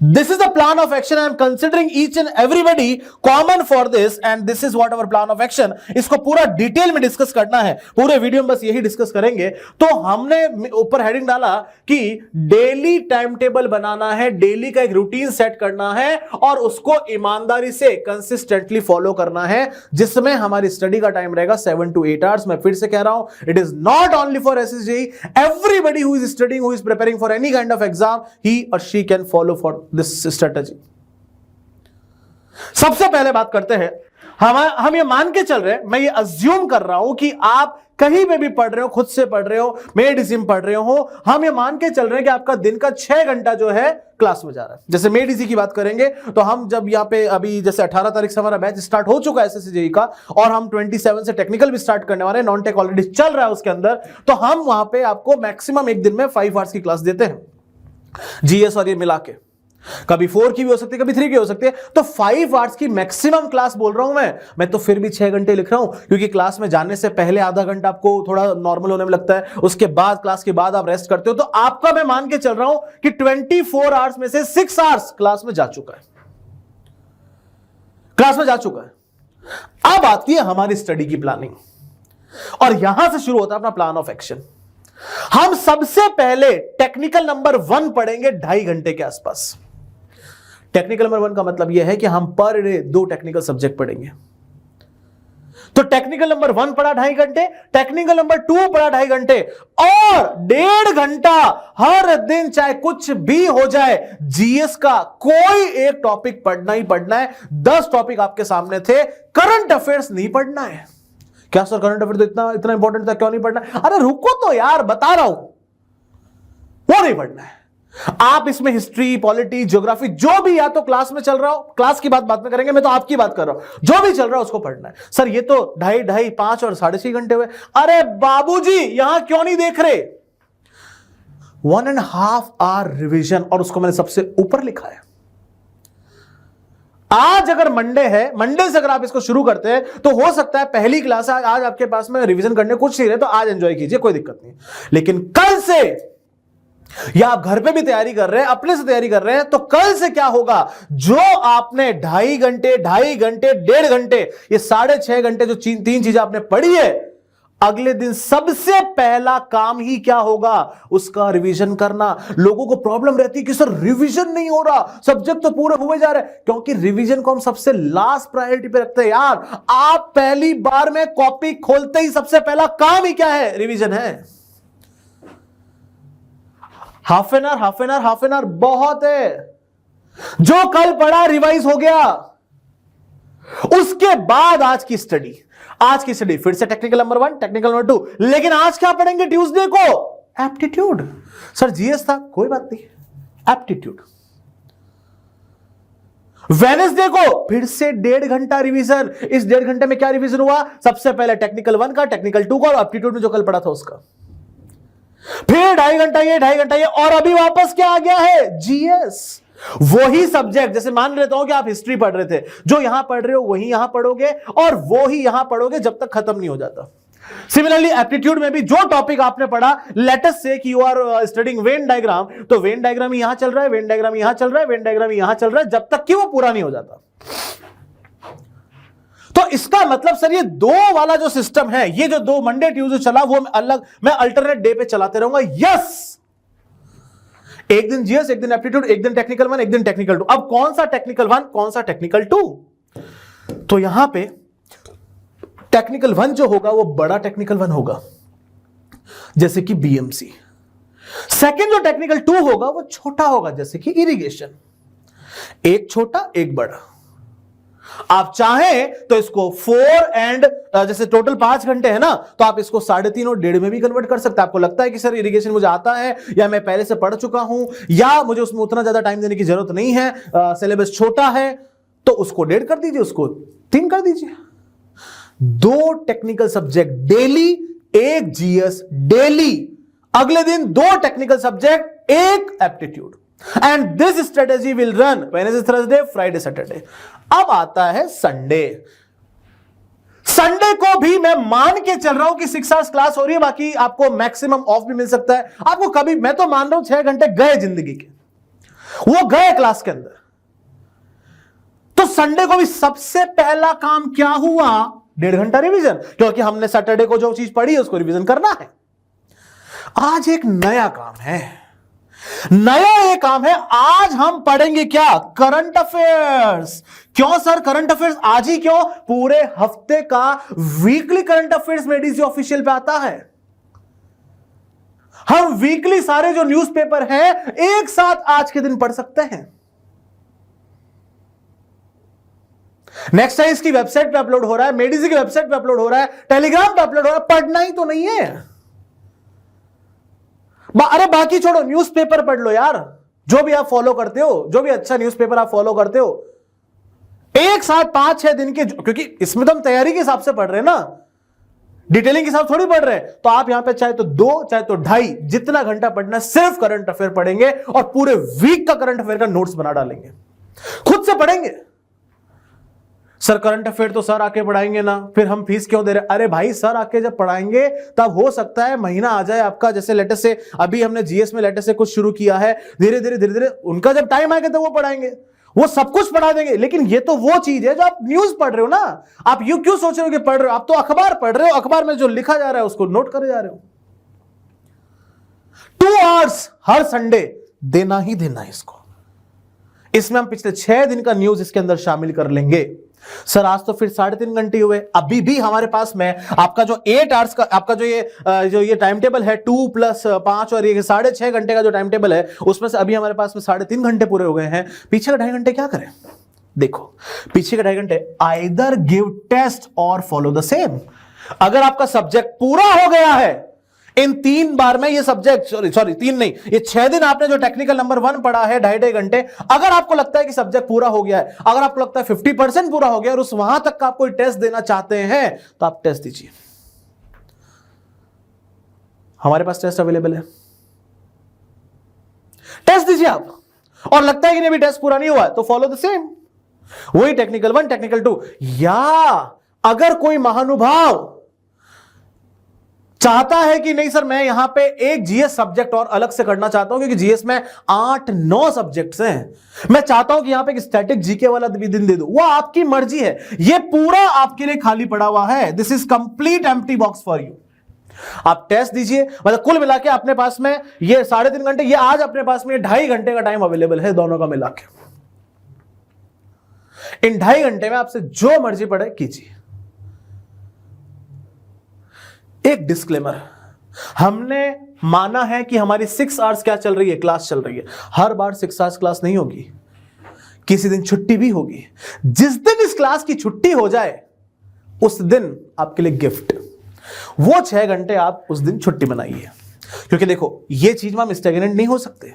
This is the plan of action. I am considering each and everybody common for this, and this is what our plan of action. इसको पूरा डिटेल में डिस्कस करना है, पूरे वीडियो में बस यही डिस्कस करेंगे। तो हमने ऊपर हेडिंग डाला कि डेली टाइम टेबल बनाना है, डेली का एक रूटीन सेट करना है और उसको ईमानदारी से कंसिस्टेंटली फॉलो करना है, जिसमें हमारी स्टडी का टाइम रहेगा 7 to 8 आवर्स। मैं फिर से कह रहा हूं, it is not only for SSG, everybody who is studying, who is preparing for any kind of exam, he और she can follow for this strategy. सबसे पहले बात करते हैं, हम ये मान के चल रहे हैं, मैं ये अज्यूम कर रहा हूं कि आप कहीं पे भी पढ़ रहे हो, खुद से पढ़ रहे हो, मेडिसिन पढ़ रहे हो, हम ये मान के चल रहे हैं कि आपका दिन का 6 घंटा जो है क्लास में जा रहा है। जैसे मेडिसिन की बात करेंगे तो हम जब यहाँ पे अभी जैसे 18 तारीख से हमारा बैच स्टार्ट हो चुका है एसएससी का, और हम 27 से टेक्निकल भी स्टार्ट करने वाले हैं, नॉन टेक ऑलरेडी चल रहा है उसके अंदर। तो हम वहां पे आपको मैक्सिमम एक दिन में 5 आवर्स की क्लास देते हैं, जीएस और ये मिला के। कभी 4 की भी हो सकती है, कभी 3 की हो सकती है। तो 5 आवर्स की मैक्सिमम क्लास बोल रहा हूं मैं तो फिर भी 6 घंटे लिख रहा हूं, क्योंकि क्लास में जाने से पहले आधा घंटा आपको थोड़ा नॉर्मल होने में लगता है, उसके बाद क्लास के बाद आप रेस्ट करते हो। तो आपका मैं मान के चल रहा हूं कि 24 आवर्स में से 6 आवर्स क्लास में जा चुका है, क्लास में जा चुका है। अब आती है हमारी स्टडी की प्लानिंग, और यहां से शुरू होता है अपना प्लान ऑफ एक्शन। हम सबसे पहले टेक्निकल नंबर 1 पढ़ेंगे 2.5 घंटे के आसपास। टेक्निकल नंबर 1 का मतलब यह है कि हम पर डे 2 टेक्निकल सब्जेक्ट पढ़ेंगे। तो टेक्निकल नंबर 1 पढ़ा 2.5 घंटे, टेक्निकल नंबर 2 पढ़ा 2.5 घंटे, और 1.5 घंटा हर दिन, चाहे कुछ भी हो जाए, जीएस का कोई एक टॉपिक पढ़ना ही पढ़ना है। 10 टॉपिक आपके सामने थे, करंट अफेयर्स नहीं पढ़ना है। क्या सर करंट अफेयर तो इतना इंपॉर्टेंट था, क्यों नहीं पढ़ना? अरे रुको तो यार, बता रहा हूं, वो नहीं पढ़ना है। आप इसमें हिस्ट्री, पॉलिटी, ज्योग्राफी जो भी या तो क्लास में चल रहा हो, क्लास की बात में करेंगे, मैं तो आपकी बात कर रहा हूं, जो भी चल रहा है उसको पढ़ना है। सर ये तो 2.5, 5 और 6.5 घंटे हुए। अरे बाबूजी यहां क्यों नहीं देख रहे? 1.5 आवर रिवीजन, और उसको मैंने सबसे ऊपर लिखा है। आज अगर मंडे है, मंडे से अगर आप इसको शुरू करते हैं तो हो सकता है पहली क्लास है, आज आपके पास में रिवीजन करने कुछ नहीं रहे, तो आज एंजॉय कीजिए, कोई दिक्कत नहीं। लेकिन कल से, या आप घर पे भी तैयारी कर रहे हैं, अपने से तैयारी कर रहे हैं, तो कल से क्या होगा? जो आपने 2.5 घंटे, 2.5 घंटे, 1.5 घंटे, ये 6.5 घंटे जो 3 चीजें आपने पढ़ी है, अगले दिन सबसे पहला काम ही क्या होगा, उसका रिवीजन करना। लोगों को प्रॉब्लम रहती है कि सर रिवीजन नहीं हो रहा, सब्जेक्ट तो पूरे हुए जा रहे हैं, क्योंकि रिवीजन को हम सबसे लास्ट प्रायोरिटी पे रखते हैं। यार आप पहली बार में कॉपी खोलते ही सबसे पहला काम ही क्या है, रिवीजन है। हाफ एन आवर बहुत है। जो कल पढ़ा रिवाइज हो गया, उसके बाद आज की स्टडी फिर से टेक्निकल नंबर 1, टेक्निकल नंबर 2। लेकिन आज क्या पढ़ेंगे ट्यूसडे को, एप्टीट्यूड। सर जीएस था, कोई बात नहीं, एप्टीट्यूड। वेडनेसडे को फिर से 1.5 घंटा रिवीजन। इस 1.5 घंटे में क्या रिवीजन हुआ, सबसे पहले टेक्निकल 1 का, टेक्निकल 2 का और एप्टीट्यूड में जो कल पढ़ा था उसका। फिर 2.5 घंटा ये, और अभी वापस क्या आ गया है, जीएस। वही सब्जेक्ट, जैसे मान लेता हूं कि आप हिस्ट्री पढ़ रहे थे, जो यहां पढ़ रहे हो वही यहां पढ़ोगे और वो ही यहां पढ़ोगे जब तक खत्म नहीं हो जाता। सिमिलरली एप्टीट्यूड में भी जो टॉपिक आपने पढ़ा, लेट अस से कि you are studying Venn diagram, तो वेन डायग्राम यहां चल रहा है, वेन डायग्राम यहां चल रहा है, वेन डायग्राम यहां चल रहा है, जब तक कि वो पूरा नहीं हो जाता। तो इसका मतलब सर ये 2 वाला जो सिस्टम है, ये जो 2 मंडे ट्यूसडे चला, वो मैं अल्टरनेट डे पे चलाते रहूंगा। यस, एक दिन जीएस, एक दिन एप्टीट्यूड, एक दिन टेक्निकल 1, एक दिन टेक्निकल 2। अब कौन सा टेक्निकल 1, कौन सा टेक्निकल 2? तो यहां पे टेक्निकल 1 जो होगा वो बड़ा टेक्निकल 1 होगा, जैसे कि बीएमसी। सेकंड जो टेक्निकल 2 होगा वो छोटा होगा, जैसे कि इरिगेशन। एक छोटा एक बड़ा। आप चाहें तो इसको 4 एंड जैसे टोटल 5 घंटे है ना, तो आप इसको 3.5 और 1.5 में भी कन्वर्ट कर सकते हैं। आपको लगता है कि सर इरिगेशन मुझे आता है, या मैं पहले से पढ़ चुका हूं, या मुझे उसमें उतना ज्यादा टाइम देने की जरूरत नहीं है, सिलेबस छोटा है, तो उसको 1.5 कर दीजिए, उसको 3 कर दीजिए। 2 technical subject daily, 1 GS daily, अगले दिन 2 technical subject, 1 aptitude. And this strategy will run Wednesday, Thursday, Friday, Saturday. अब आता है संडे। संडे को भी मैं मान के चल रहा हूं कि 6 आवर्स क्लास हो रही है, बाकी आपको मैक्सिमम ऑफ भी मिल सकता है। आपको कभी, मैं तो मान रहा हूं 6 घंटे गए जिंदगी के, वो गए क्लास के अंदर। तो संडे को भी सबसे पहला काम क्या हुआ, 1.5 घंटा रिवीजन, क्योंकि हमने सैटरडे को जो चीज पढ़ी है उसको रिवीजन करना है। आज एक नया काम है, नया ये काम है, आज हम पढ़ेंगे क्या, करंट अफेयर्स। क्यों सर करंट अफेयर्स आज ही क्यों, पूरे हफ्ते का वीकली करंट अफेयर्स में डीसी ऑफिशियल पे आता है। हम वीकली सारे जो न्यूज़पेपर हैं एक साथ आज के दिन पढ़ सकते हैं। नेक्स्ट टाइम इसकी वेबसाइट पे अपलोड हो रहा है, मेडिजी की वेबसाइट पे अपलोड हो रहा है, टेलीग्राम पे अपलोड हो रहा है। पढ़ना ही तो नहीं है, अरे बाकी छोड़ो, न्यूज़पेपर पढ़ लो यार, जो भी आप फॉलो करते हो, जो भी अच्छा न्यूज़पेपर आप फॉलो करते हो, एक साथ 5-6 दिन के, क्योंकि इसमें तो हम तैयारी के हिसाब से पढ़ रहे हैं ना, डिटेलिंग के हिसाब थोड़ी पढ़ रहे हैं। तो आप यहां पे चाहे तो 2 चाहे तो 2.5 जितना घंटा पढ़ना, सिर्फ करंट अफेयर पढ़ेंगे और पूरे वीक का करंट अफेयर का नोट्स बना डालेंगे, खुद से पढ़ेंगे। सर करंट अफेयर तो सर आके पढ़ाएंगे ना, फिर हम फीस क्यों दे रहे? अरे भाई सर आके जब पढ़ाएंगे तब हो सकता है महीना आ जाए आपका, जैसे लेटेस्ट से अभी हमने जीएस में लेटेस्ट से कुछ शुरू किया है, धीरे धीरे उनका जब टाइम आएगा तो वो पढ़ाएंगे, वो सब कुछ पढ़ा देंगे। लेकिन ये तो वो चीज है जो आप न्यूज पढ़ रहे हो ना, आप यू क्यों सोच रहे हो कि पढ़ रहे हो, आप तो अखबार पढ़ रहे हो, अखबार में जो लिखा जा रहा है उसको नोट करे जा रहे हो। 2 आवर्स हर संडे देना ही देना है इसको। इसमें हम पिछले 6 दिन का न्यूज इसके अंदर शामिल कर लेंगे। सर आज तो फिर 3.5 घंटे हुए, अभी भी हमारे पास में आपका जो 8 आवर्स का आपका जो ये टाइम टेबल है 2 + 5 और ये 6.5 घंटे का जो टाइम टेबल है, उसमें से अभी हमारे पास में 3.5 घंटे पूरे हो गए हैं। पीछे का 2.5 घंटे क्या करें? देखो पीछे का 2.5 घंटे आइदर गिव टेस्ट और फॉलो द सेम। अगर आपका सब्जेक्ट पूरा हो गया है इन 3 बार में, ये सब्जेक्ट सॉरी 3 नहीं, ये 6 दिन आपने जो टेक्निकल नंबर 1 पढ़ा है 2.5 घंटे, अगर आपको लगता है कि सब्जेक्ट पूरा हो गया है, अगर आपको लगता है 50% पूरा हो गया और उस वहां तक का आप कोई टेस्ट देना चाहते हैं तो आप टेस्ट दीजिए। हमारे पास टेस्ट अवेलेबल है, टेस्ट दीजिए आप। और लगता है कि नहीं भी टेस्ट पूरा नहीं हुआ है तो फॉलो द सेम, वही टेक्निकल 1 टेक्निकल 2। या अगर कोई महानुभाव चाहता है कि नहीं सर मैं यहां पे एक जीएस सब्जेक्ट और अलग से करना चाहता हूं, क्योंकि जीएस में 8-9 सब्जेक्ट्स हैं, मैं चाहता हूं कि यहां पे एक स्टैटिक जीके वाला भी दिन दे दूं, वो आपकी मर्जी है, ये पूरा आपके लिए खाली पड़ा हुआ है। This is complete empty box for you. आप टेस्ट दीजिए, मतलब कुल मिला के अपने पास में ये 3.5 घंटे, ये आज अपने पास में 2.5 घंटे का टाइम अवेलेबल है दोनों का मिला के। इन 2.5 घंटे में आपसे जो मर्जी पढ़े कीजिए। एक डिस्क्लेमर, हमने माना है कि हमारी 6 आवर्स क्या चल रही है, क्लास चल रही है। हर बार 6 आवर्स क्लास नहीं होगी, किसी दिन छुट्टी भी होगी। जिस दिन इस क्लास की छुट्टी हो जाए उस दिन आपके लिए गिफ्ट, वो 6 घंटे आप उस दिन छुट्टी बनाइए। क्योंकि देखो ये चीज में हम स्टेगनेंट नहीं हो सकते।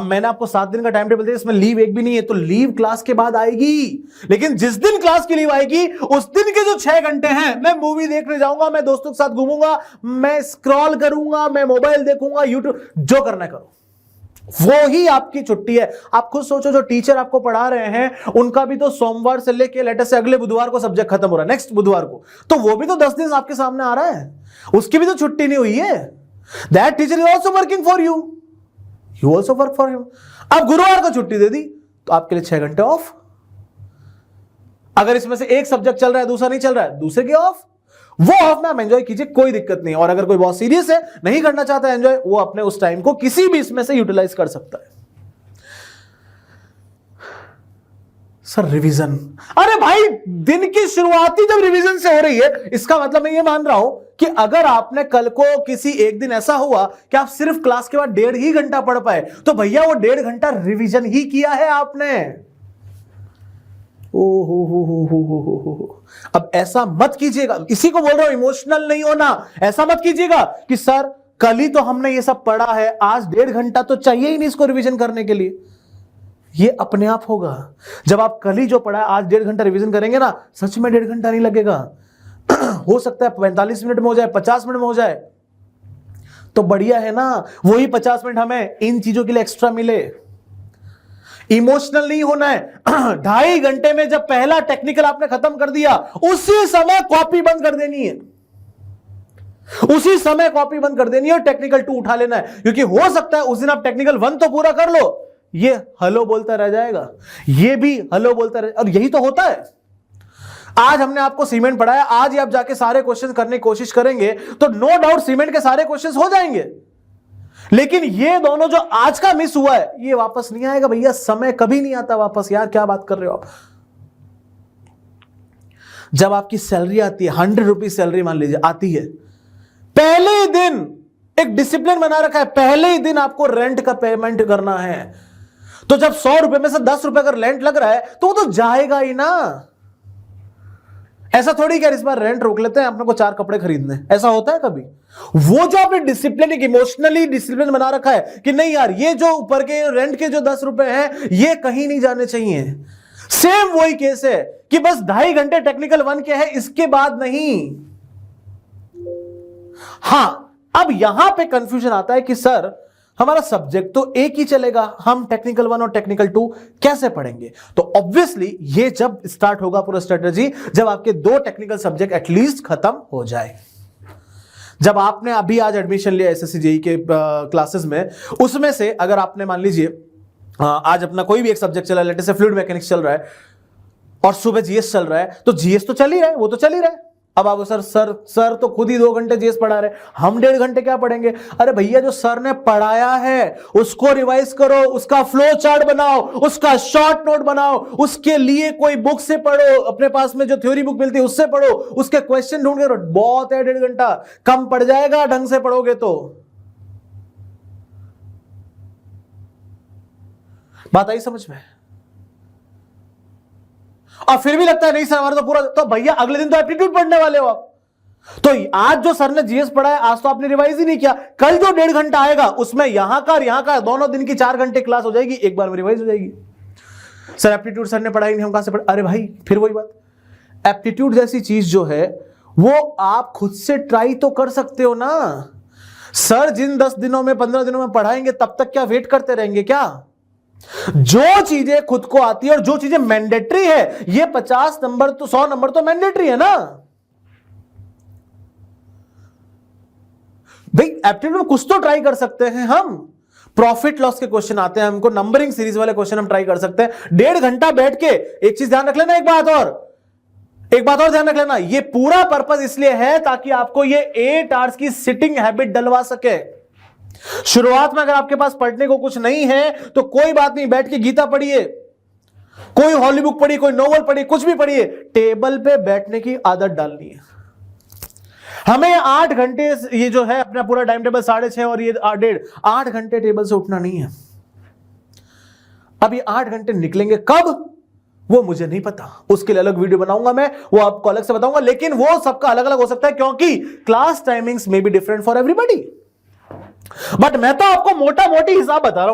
मैंने आपको 7 दिन का टाइम टेबल दिया, इसमें लीव एक भी नहीं है, तो लीव क्लास के बाद आएगी। लेकिन जिस दिन क्लास की लीव आएगी उस दिन के जो 6 घंटे हैं, मैं मूवी देखने जाऊंगा, मैं दोस्तों के साथ घूमूंगा, मैं स्क्रॉल करूंगा, मैं मोबाइल देखूंगा, यूट्यूब, जो करना करो, वो ही आपकी छुट्टी है। आप खुद सोचो, जो टीचर आपको पढ़ा रहे हैं उनका भी तो सोमवार से लेके लेटर से अगले बुधवार को सब्जेक्ट खत्म हो रहा है, नेक्स्ट बुधवार को, तो वो भी तो 10 दिन आपके सामने आ रहा है, उसकी भी तो छुट्टी नहीं हुई है। That teacher is also working for you, you also work for him. अब गुरुवार को छुट्टी दे दी तो आपके लिए 6 घंटे ऑफ। अगर इसमें से एक सब्जेक्ट चल रहा है दूसरा नहीं चल रहा है, दूसरे के ऑफ, वो ऑफ में आप एंजॉय कीजिए, कोई दिक्कत नहीं। और अगर कोई बहुत सीरियस है, नहीं करना चाहता एंजॉय, वो अपने उस टाइम को किसी भी इसमें से यूटिलाइज कर सकता है। सर रिवीजन, अरे भाई दिन की शुरुआत ही जब रिवीजन से हो रही है, इसका मतलब मैं ये मान रहा हूं कि अगर आपने कल को किसी एक दिन ऐसा हुआ कि आप सिर्फ क्लास के बाद 1.5 ही घंटा पढ़ पाए, तो भैया वो 1.5 घंटा रिवीजन ही किया है आपने। ओ हो। अब ऐसा मत कीजिएगा, इसी को बोल रहा हूं इमोशनल नहीं होना। ऐसा मत कीजिएगा कि सर कल ही तो हमने ये सब पढ़ा है, आज 1.5 घंटा तो चाहिए ही नहीं इसको रिवीजन करने के लिए। ये अपने आप होगा। जब आप कल ही जो पढ़ा है आज 1.5 घंटा रिवीजन करेंगे ना, सच में 1.5 घंटा नहीं लगेगा। हो सकता है 45 मिनट में हो जाए, 50 मिनट में हो जाए, तो बढ़िया है ना। वही 50 मिनट हमें इन चीजों के लिए एक्स्ट्रा मिले। इमोशनल नहीं होना है। 2.5 घंटे में जब पहला टेक्निकल आपने खत्म कर दिया, उसी समय कॉपी बंद कर देनी है, उसी समय कॉपी बंद कर देनी है और टेक्निकल 2 उठा लेना है। क्योंकि हो सकता है उस दिन आप टेक्निकल 1 तो पूरा कर लो, ये हेलो बोलता रह जाएगा, ये भी हेलो बोलता रह, और यही तो होता है। आज हमने आपको सीमेंट पढ़ाया, आज ही आप जाके सारे क्वेश्चन करने की कोशिश करेंगे तो नो डाउट सीमेंट के सारे क्वेश्चन हो जाएंगे। लेकिन ये दोनों जो आज का मिस हुआ है, ये वापस नहीं आएगा भैया, समय कभी नहीं आता वापस। यार क्या बात कर रहे हो आप। जब आपकी सैलरी आती है, 100 रुपीज सैलरी मान लीजिए आती है, पहले ही दिन एक डिसिप्लिन बना रखा है, पहले ही दिन आपको रेंट का पेमेंट करना है। तो जब 100 रुपए में से 10 रुपए अगर रेंट लग रहा है तो वो तो जाएगा ही ना। ऐसा थोड़ी कि इस बार रेंट रोक लेते हैं, अपने को 4 कपड़े खरीदने, ऐसा होता है कभी? वो जो आपने डिसिप्लिन, एक इमोशनली डिसिप्लिन बना रखा है कि नहीं यार ये जो ऊपर के रेंट के जो 10 रुपए हैं ये कहीं नहीं जाने चाहिए। सेम वही केस है कि बस 2.5 घंटे टेक्निकल 1 के है, इसके बाद नहीं। हां, अब यहां पे कंफ्यूजन आता है कि सर हमारा सब्जेक्ट तो एक ही चलेगा, हम टेक्निकल 1 और टेक्निकल 2 कैसे पढ़ेंगे? तो ऑब्वियसली ये जब स्टार्ट होगा पूरा स्ट्रेटजी, जब आपके 2 टेक्निकल सब्जेक्ट एटलीस्ट खत्म हो जाए। जब आपने अभी आज एडमिशन लिया एसएससी जेईई के क्लासेस में, उसमें से अगर आपने मान लीजिए आज अपना कोई भी एक सब्जेक्ट चला, लेट से फ्लूइड मैकेनिक्स चल रहा है और सुबह जीएस चल रहा है, तो जीएस तो चल ही रहा है, वो तो चल ही रहा है। अब आप सर तो खुद ही 2 घंटे जीएस पढ़ा रहे, हम 1.5 घंटे क्या पढ़ेंगे? अरे भैया जो सर ने पढ़ाया है उसको रिवाइज करो, उसका फ्लो चार्ट बनाओ, उसका शॉर्ट नोट बनाओ, उसके लिए कोई बुक से पढ़ो, अपने पास में जो थ्योरी बुक मिलती है उससे पढ़ो, उसके क्वेश्चन ढूंढ के। बहुत है 1.5 घंटा, कम पड़ जाएगा ढंग से पढ़ोगे तो। बात आई समझ में? और फिर भी लगता है नहीं सर हमारा तो पूरा, तो भैया अगले दिन तो एप्टीट्यूड पढ़ने वाले हो आप। तो आज जो सर ने जीएस पढ़ा है, आज तो आपने रिवाइज ही नहीं किया। कल जो 1.5 घंटा आएगा उसमें यहां का और यहां का दोनों दिन की 4 घंटे क्लास हो जाएगी, एक बार में रिवाइज हो जाएगी। सर एप्टीट्यूड सर ने पढ़ाई नहीं, हम कहां से पढ़े? अरे भाई फिर वही बात, एप्टीट्यूड जैसी चीज जो है वो आप खुद से ट्राई तो कर सकते हो ना। सर जिन 10 दिनों में 15 दिनों में पढ़ाएंगे तब तक क्या वेट करते रहेंगे क्या? जो चीजें खुद को आती है और जो चीजें मैंडेटरी है, ये 50 नंबर तो 100 नंबर तो मैंडेटरी है ना भाई। एप्टीट्यूड में कुछ तो ट्राई कर सकते हैं हम। प्रॉफिट लॉस के क्वेश्चन आते हैं हमको, नंबरिंग सीरीज वाले क्वेश्चन हम ट्राई कर सकते हैं। 1.5 घंटा बैठ के, एक चीज ध्यान रख लेना, एक बात और, एक बात और ध्यान रख लेना, ये पूरा पर्पस इसलिए है ताकि आपको ये 8 आवर्स की सिटिंग हैबिट डलवा सके। शुरुआत में अगर आपके पास पढ़ने को कुछ नहीं है तो कोई बात नहीं, बैठ के गीता पढ़िए, कोई हॉली बुक पढ़िए, कोई नोवेल पढ़िए, कुछ भी पढ़िए, टेबल पे बैठने की आदत डालनी है। हमें 8 घंटे, ये जो है अपना पूरा टाइम टेबल 6:30 और ये 8 घंटे टेबल से उठना नहीं है। अब ये 8 घंटे निकलेंगे कब, वो मुझे नहीं पता, उसके लिए अलग वीडियो बनाऊंगा मैं, वो आपको अलग से बताऊंगा, लेकिन वो सबका अलग अलग हो सकता है क्योंकि क्लास टाइमिंग्स में be different for everybody. But मैं तो आपको मोटा मोटी हिसाब बता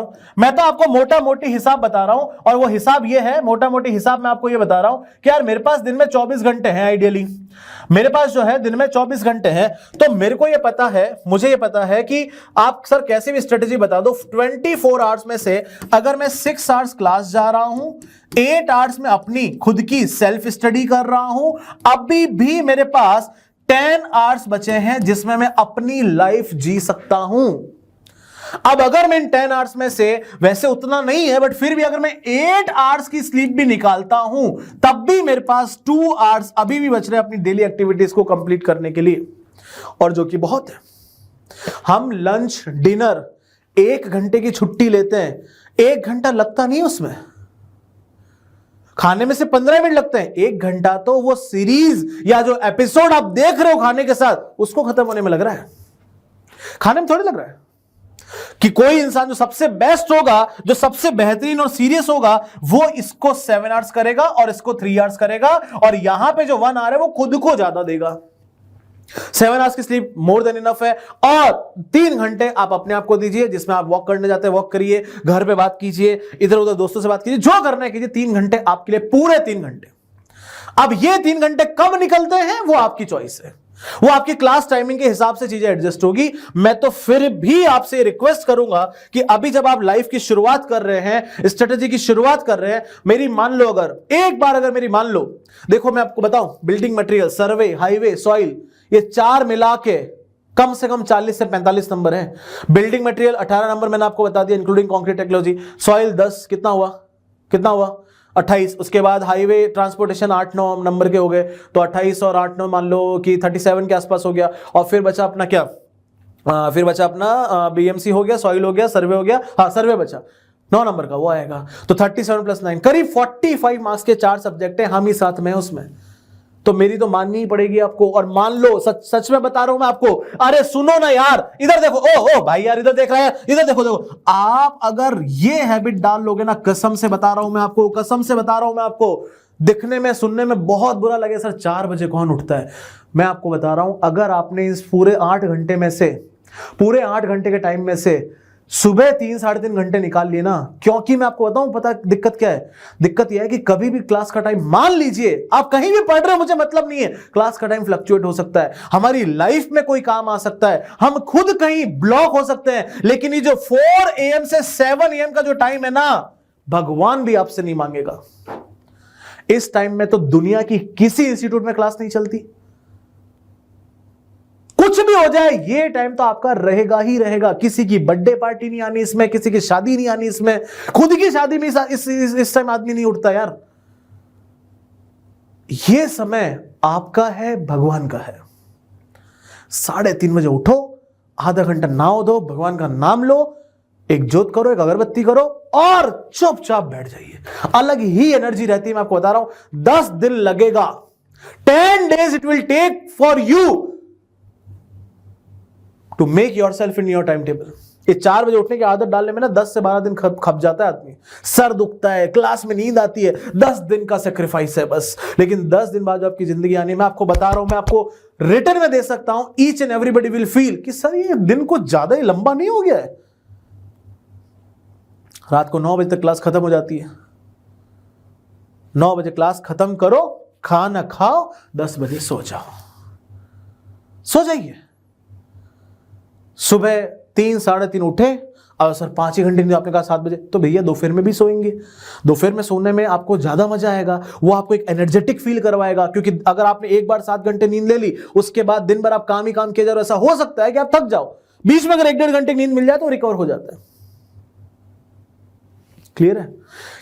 रहा हूं, और वो हिसाब ये है, मोटा मोटी हिसाब मैं आपको ये बता रहा हूं कि यार मेरे पास दिन में 24 घंटे हैं, आइडियली मेरे पास जो है दिन में 24 घंटे हैं, तो मेरे को ये पता है, मुझे ये पता है कि आप सर कैसे भी स्ट्रेटेजी बता दो, 24 आवर्स में से अगर मैं 6 आवर्स क्लास जा रहा हूं, 8 आवर्स में अपनी खुद की सेल्फ स्टडी कर रहा हूं, अभी भी मेरे पास 10 आवर्स बचे हैं जिसमें मैं अपनी लाइफ जी सकता हूं। अब अगर मैं इन 10 आवर्स में से, वैसे उतना नहीं है बट फिर भी अगर मैं 8 आवर्स की स्लीप भी निकालता हूं, तब भी मेरे पास 2 आवर्स अभी भी बच रहे हैं अपनी डेली एक्टिविटीज को कंप्लीट करने के लिए, और जो कि बहुत है। हम लंच डिनर 1 घंटे की छुट्टी लेते हैं, 1 घंटा लगता नहीं उसमें, खाने में से 15 मिनट लगते हैं, 1 घंटा तो वो सीरीज या जो एपिसोड आप देख रहे हो खाने के साथ, उसको खत्म होने में लग रहा है, खाने में थोड़ी लग रहा है। कि कोई इंसान जो सबसे बेस्ट होगा, जो सबसे बेहतरीन और सीरियस होगा, वो इसको 7 आवर्स करेगा और इसको 3 आवर्स करेगा, और यहां पे जो 1 आवर है वो खुद को ज्यादा देगा। 7 आवर्स की स्लीप मोर देन इनफ है, और 3 घंटे आप अपने आप को दीजिए, जिसमें आप वॉक करने जाते हैं वॉक करिए, घर पे बात कीजिए, इधर उधर दोस्तों से बात कीजिए, जो करना है कीजिए। 3 घंटे आपके लिए, पूरे 3 घंटे। अब ये 3 घंटे कब निकलते हैं वो आपकी चॉइस है, वो आपकी क्लास टाइमिंग के हिसाब से चीजें एडजस्ट होगी। मैं तो फिर भी आपसे रिक्वेस्ट करूंगा कि अभी जब आप लाइफ की शुरुआत कर रहे हैं, स्ट्रेटेजी की शुरुआत कर रहे हैं, मेरी मान लो, अगर एक बार अगर मेरी मान लो, देखो मैं आपको बताऊं, बिल्डिंग मटेरियल, सर्वे, हाईवे, सॉइल, ये 4 मिला के कम से कम 40 से 45 नंबर है। बिल्डिंग मटेरियल 18 नंबर मैंने आपको बता दिया इंक्लूडिंग कंक्रीट टेक्नोलॉजी। सॉइल 10, कितना हुआ 28। उसके बाद हाईवे ट्रांसपोर्टेशन 8-9 नंबर के हो गए, तो 28 और 8-9 मान लो कि 37 के आसपास हो गया। और फिर बचा अपना क्या, फिर बचा अपना बीएमसी हो गया, सॉइल हो गया, सर्वे हो गया, हाँ सर्वे बचा 9 नंबर का, वो आएगा। तो 37 + 9 करीब 45 मार्क्स के 4 सब्जेक्ट है, हम ही साथ में उसमें, तो मेरी तो माननी ही पड़ेगी आपको। और मान लो, सच में बता रहा हूं मैं आपको, अरे सुनो ना यार, इधर देखो, ओ भाई यार इधर देख रहा है, इधर देखो, आप अगर ये हैबिट डाल लोगे ना, कसम से बता रहा हूं मैं आपको, कसम से बता रहा हूं मैं आपको, दिखने में सुनने में बहुत बुरा लगे, सर 4 बजे कौन उठता है, मैं आपको बता रहा हूं, अगर आपने इस पूरे 8 घंटे में से, पूरे 8 घंटे के टाइम में से सुबह 3-3.5 घंटे निकाल लिए ना, क्योंकि मैं आपको बताऊं पता दिक्कत क्या है, दिक्कत यह है कि कभी भी क्लास का टाइम, मान लीजिए आप कहीं भी पढ़ रहे हो, मुझे मतलब नहीं है, क्लास का टाइम फ्लक्चुएट हो सकता है, हमारी लाइफ में कोई काम आ सकता है, हम खुद कहीं ब्लॉक हो सकते हैं, लेकिन ये जो 4 AM से 7 AM का जो टाइम है ना, भगवान भी आपसे नहीं मांगेगा। इस टाइम में तो दुनिया की किसी इंस्टीट्यूट में क्लास नहीं चलती, कुछ भी हो जाए, ये टाइम तो आपका रहेगा ही रहेगा। किसी की बर्थडे पार्टी नहीं आनी इसमें, किसी की शादी नहीं आनी इसमें, खुद की शादी में इस टाइम आदमी नहीं उठता यार। ये समय आपका है, भगवान का है। 3:30 बजे उठो, आधा घंटा नहाओ धो, भगवान का नाम लो, एक जोत करो, एक अगरबत्ती करो और चुपचाप बैठ जाइए। अलग ही एनर्जी रहती है, मैं आपको बता रहा हूं। 10 दिन लगेगा, 10 days it will take for you to make your self in your time table. ये 4 बजे उठने की आदत डालने में ना 10 से 12 दिन खप जाता है आदमी, सर दुखता है, क्लास में नींद आती है, 10 दिन का सेक्रीफाइस है बस। लेकिन 10 दिन बाद जो आपकी जिंदगी आनी, मैं आपको बता रहा हूं, मैं आपको रिटर्न में दे सकता हूं, each and everybody will feel कि सर ये दिन कुछ ज्यादा ही लंबा नहीं हो गया है। रात को 9 बजे तक क्लास खत्म हो जाती है, 9 बजे क्लास खत्म करो, खाना खाओ, 10 बजे सो जाओ, सो जाइए। सुबह 3-3:30 उठे, और सर 5 ही घंटे नींद आपने कहा 7 बजे, तो भैया दोपहर में भी सोएंगे। दोपहर में सोने में आपको ज्यादा मजा आएगा, वो आपको एक एनर्जेटिक फील करवाएगा, क्योंकि अगर आपने एक बार 7 घंटे नींद ले ली, उसके बाद दिन भर आप काम ही काम किए जा रहे हो, ऐसा हो सकता है कि आप थक जाओ। बीच में अगर 1-1.5 घंटे नींद मिल जाए तो रिकवर हो जाता है। क्लियर है?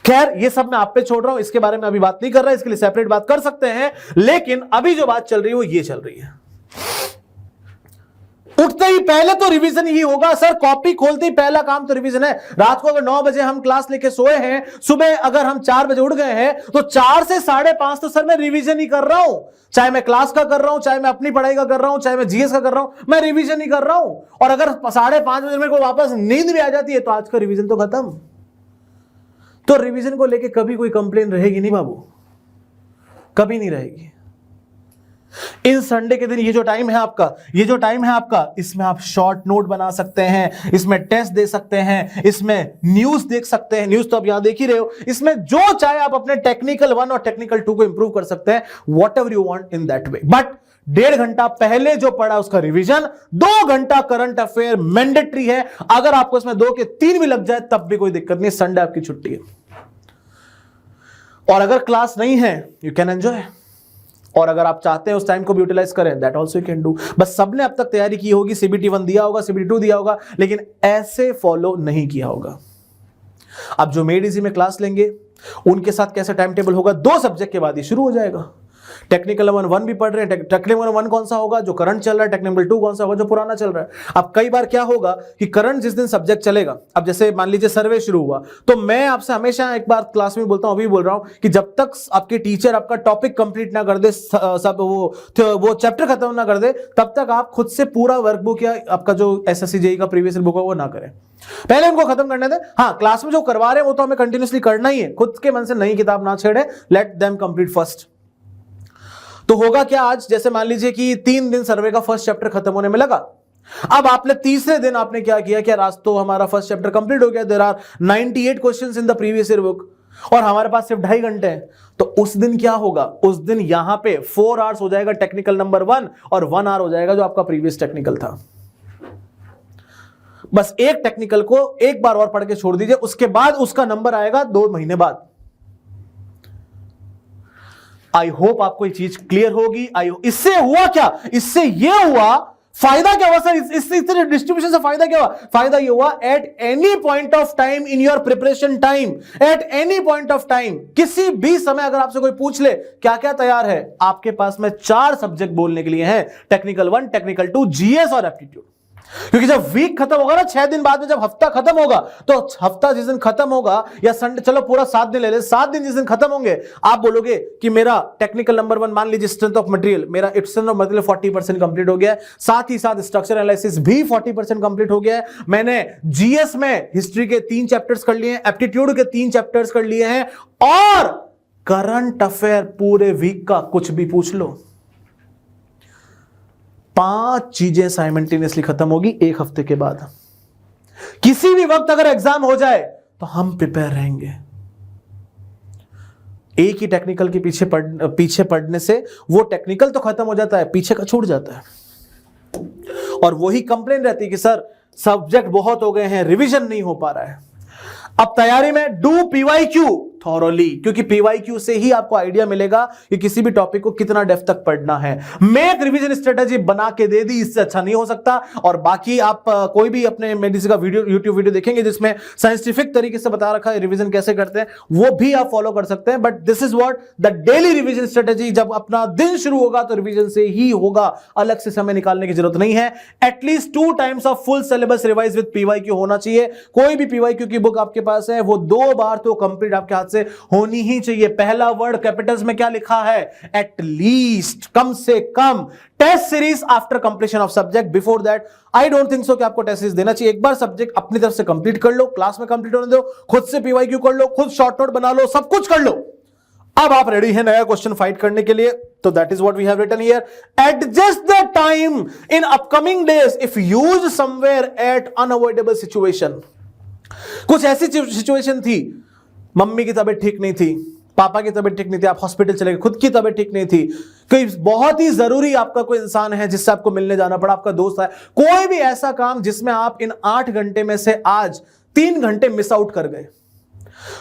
खैर ये सब मैं आप पे छोड़ रहा हूं, इसके बारे में अभी बात नहीं कर रहा, इसके लिए सेपरेट बात कर सकते हैं, लेकिन अभी जो बात चल रही है वो ये चल रही है। उठते ही पहले तो रिवीजन ही होगा सर, कॉपी खोलते ही पहला काम तो रिवीजन है। रात को अगर 9 बजे हम क्लास लेके सोए हैं, सुबह अगर हम 4 बजे उठ गए हैं, तो 4 से 5:30 तो सर मैं रिवीजन ही कर रहा हूं। चाहे मैं क्लास का कर रहा हूं, चाहे मैं अपनी पढ़ाई का कर रहा हूं, चाहे मैं जीएस का कर रहा हूं, मैं रिवीजन ही कर रहा हूं। और अगर 5:30 बजे मेरे को वापस नींद भी आ जाती है तो आज का रिवीजन तो खत्म। तो रिवीजन को लेके कभी कोई कंप्लेन रहेगी नहीं बाबू, कभी नहीं रहेगी। इन संडे के दिन ये जो टाइम है आपका, इसमें आप शॉर्ट नोट बना सकते हैं, इसमें टेस्ट दे सकते हैं, इसमें न्यूज देख सकते हैं, न्यूज तो आप यहां देख ही रहे हो, इसमें जो चाहे आप अपने टेक्निकल 1 और टेक्निकल 2 को इंप्रूव कर सकते हैं, what ever you want in that way. But 1.5 घंटा पहले जो पढ़ा उसका रिवीजन, 2 घंटा करंट अफेयर मैंडेटरी है। अगर आपको इसमें 2 के 3 भी लग जाए तब भी कोई दिक्कत नहीं, संडे आपकी छुट्टी है। और अगर क्लास नहीं है, यू कैन एंजॉय। और अगर आप चाहते हैं उस टाइम को भी यूटिलाइज करें, that also you can do. बस सबने अब तक तैयारी की होगी, CBT 1 दिया होगा, CBT 2 दिया होगा, लेकिन ऐसे फॉलो नहीं किया होगा। अब जो मेड इजी में क्लास लेंगे उनके साथ कैसा टाइम टेबल होगा, 2 सब्जेक्ट के बाद ये शुरू हो जाएगा। टेक्निकल 1 भी पढ़ रहे हैं, टेक्निकल 1 कौन सा होगा जो करंट चल रहा है, टेक्निकल 2 कौन सा होगा जो पुराना चल रहा है। अब कई बार क्या होगा कि करंट जिस दिन सब्जेक्ट चलेगा, अब जैसे मान लीजिए सर्वे शुरू हुआ, तो मैं आपसे हमेशा एक बार क्लास में बोलता हूं, अभी बोल रहा हूं कि जब तक आपके टीचर आपका टॉपिक कंप्लीट ना कर दे, सब वो चैप्टर खत्म ना कर दे, तब तक आप खुद से पूरा वर्कबुक या आपका जो SSC JEE का प्रीवियस बुक है वो ना करें। पहले उनको खत्म करने दें। हाँ, क्लास में जो करवा रहे हैं वो तो हमें कंटिन्यूसली करना ही है, खुद के मन से नई किताब ना छेड़े, लेट देम कंप्लीट फर्स्ट। तो होगा क्या, आज जैसे मान लीजिए कि 3 दिन सर्वे का फर्स्ट चैप्टर खत्म होने में लगा। अब आपने तीसरे दिन आपने क्या किया कि आज तो हमारा फर्स्ट चैप्टर कंप्लीट हो गया, there are 98 questions in the previous year book और हमारे पास सिर्फ 2.5 घंटे हैं। तो उस दिन क्या होगा, उस दिन यहां पे 4 आवर्स हो जाएगा टेक्निकल नंबर 1 और 1 आवर हो जाएगा जो आपका प्रीवियस टेक्निकल था। बस एक टेक्निकल को एक बार और पढ़ के छोड़ दीजिए, उसके बाद उसका नंबर आएगा 2 महीने बाद। आई होप आपको ये चीज क्लियर होगी। इससे हुआ क्या, इससे ये हुआ, फायदा क्या हुआ सर, इससे डिस्ट्रीब्यूशन से फायदा क्या हुआ? फायदा ये हुआ, at any point of time in your preparation time, at any point of time, किसी भी समय अगर आपसे कोई पूछ ले क्या क्या तैयार है, आपके पास में 4 सब्जेक्ट बोलने के लिए हैं, टेक्निकल 1, टेक्निकल 2, जीएस और एप्टीट्यूड। क्योंकि जब वीक खत्म होगा ना, 6 दिन बाद में जब हफ्ता खत्म होगा, तो हफ्ता जिस दिन खत्म होगा या संडे, चलो पूरा 7 दिन ले ले, 7 दिन जिस दिन खत्म होंगे, आप बोलोगे कि मेरा टेक्निकल नंबर 1 मान लीजिए स्ट्रेंथ ऑफ मटेरियल, मेरा स्ट्रेंथ ऑफ मटेरियल 40% कंप्लीट हो गया है, साथ ही साथ स्ट्रक्चर एनालिसिस भी 40% कंप्लीट हो गया है, मैंने जीएस में हिस्ट्री के 3 चैप्टर्स कर लिए हैं, एप्टीट्यूड के 3 चैप्टर्स कर लिए हैं, और करंट अफेयर पूरे वीक का कुछ भी पूछ लो, 5 चीजें साइमल्टेनियसली खत्म होगी 1 हफ्ते के बाद। किसी भी वक्त अगर एग्जाम हो जाए तो हम प्रिपेयर रहेंगे। एक ही टेक्निकल के पीछे पढ़ने से वो टेक्निकल तो खत्म हो जाता है, पीछे का छूट जाता है। और वही कंप्लेन रहती है कि सर सब्जेक्ट बहुत हो गए हैं, रिवीजन नहीं हो पा रहा है। अब तैयारी में डू पीवाईक्यू थॉरोली, क्योंकि पीवाईक्यू से ही आपको आइडिया मिलेगा कि किसी भी टॉपिक को कितना डेप्थ तक पढ़ना है। मेक रिवीजन स्ट्रेटेजी बना के दे दी, इससे अच्छा नहीं हो सकता। और बाकी आप कोई भी अपने मेडिसिन का वीडियो, यूट्यूब वीडियो देखेंगे जिसमें साइंटिफिक तरीके से बता रखा है रिवीजन कैसे करते हैं, वो भी आप फॉलो कर सकते हैं। But this is what the daily revision strategy. जब अपना दिन शुरू होगा तो रिवीजन से ही होगा, अलग से समय निकालने की जरूरत नहीं है। At least 2 times of full syllabus revise with PYQ होना चाहिए। कोई भी पीवाईक्यू की बुक आपके पास है वो 2 बार तो कंप्लीट आपके हाथ से होनी ही चाहिए। पहला वर्ड कैपिटल्स में क्या लिखा है, एटलीस्ट, कम से कम। Test series after completion of subject, before that I don't think so कि आपको टेस्ट सीरीज देना चाहिए। एक बार सब्जेक्ट अपनी तरफ से कंप्लीट कर लो, क्लास में कंप्लीट होने दो, खुद से पीवाईक्यू कर लो, खुद शॉर्ट नोट बना लो, सब कुछ कर लो। अब आप रेडी हैं नया क्वेश्चन फाइट करने के लिए, तो that is what we have written here. Adjust the time in upcoming days if used somewhere at unavoidable situation. कुछ ऐसी सिचुएशन थी, मम्मी की तबीयत ठीक नहीं थी, पापा की तबीयत ठीक नहीं थी, आप हॉस्पिटल चले गए, खुद की तबीयत ठीक नहीं थी, कोई बहुत ही जरूरी आपका कोई इंसान है जिससे आपको मिलने जाना पड़ा, आपका दोस्त है, कोई भी ऐसा काम जिसमें आप इन 8 घंटे में से आज 3 घंटे मिस आउट कर गए।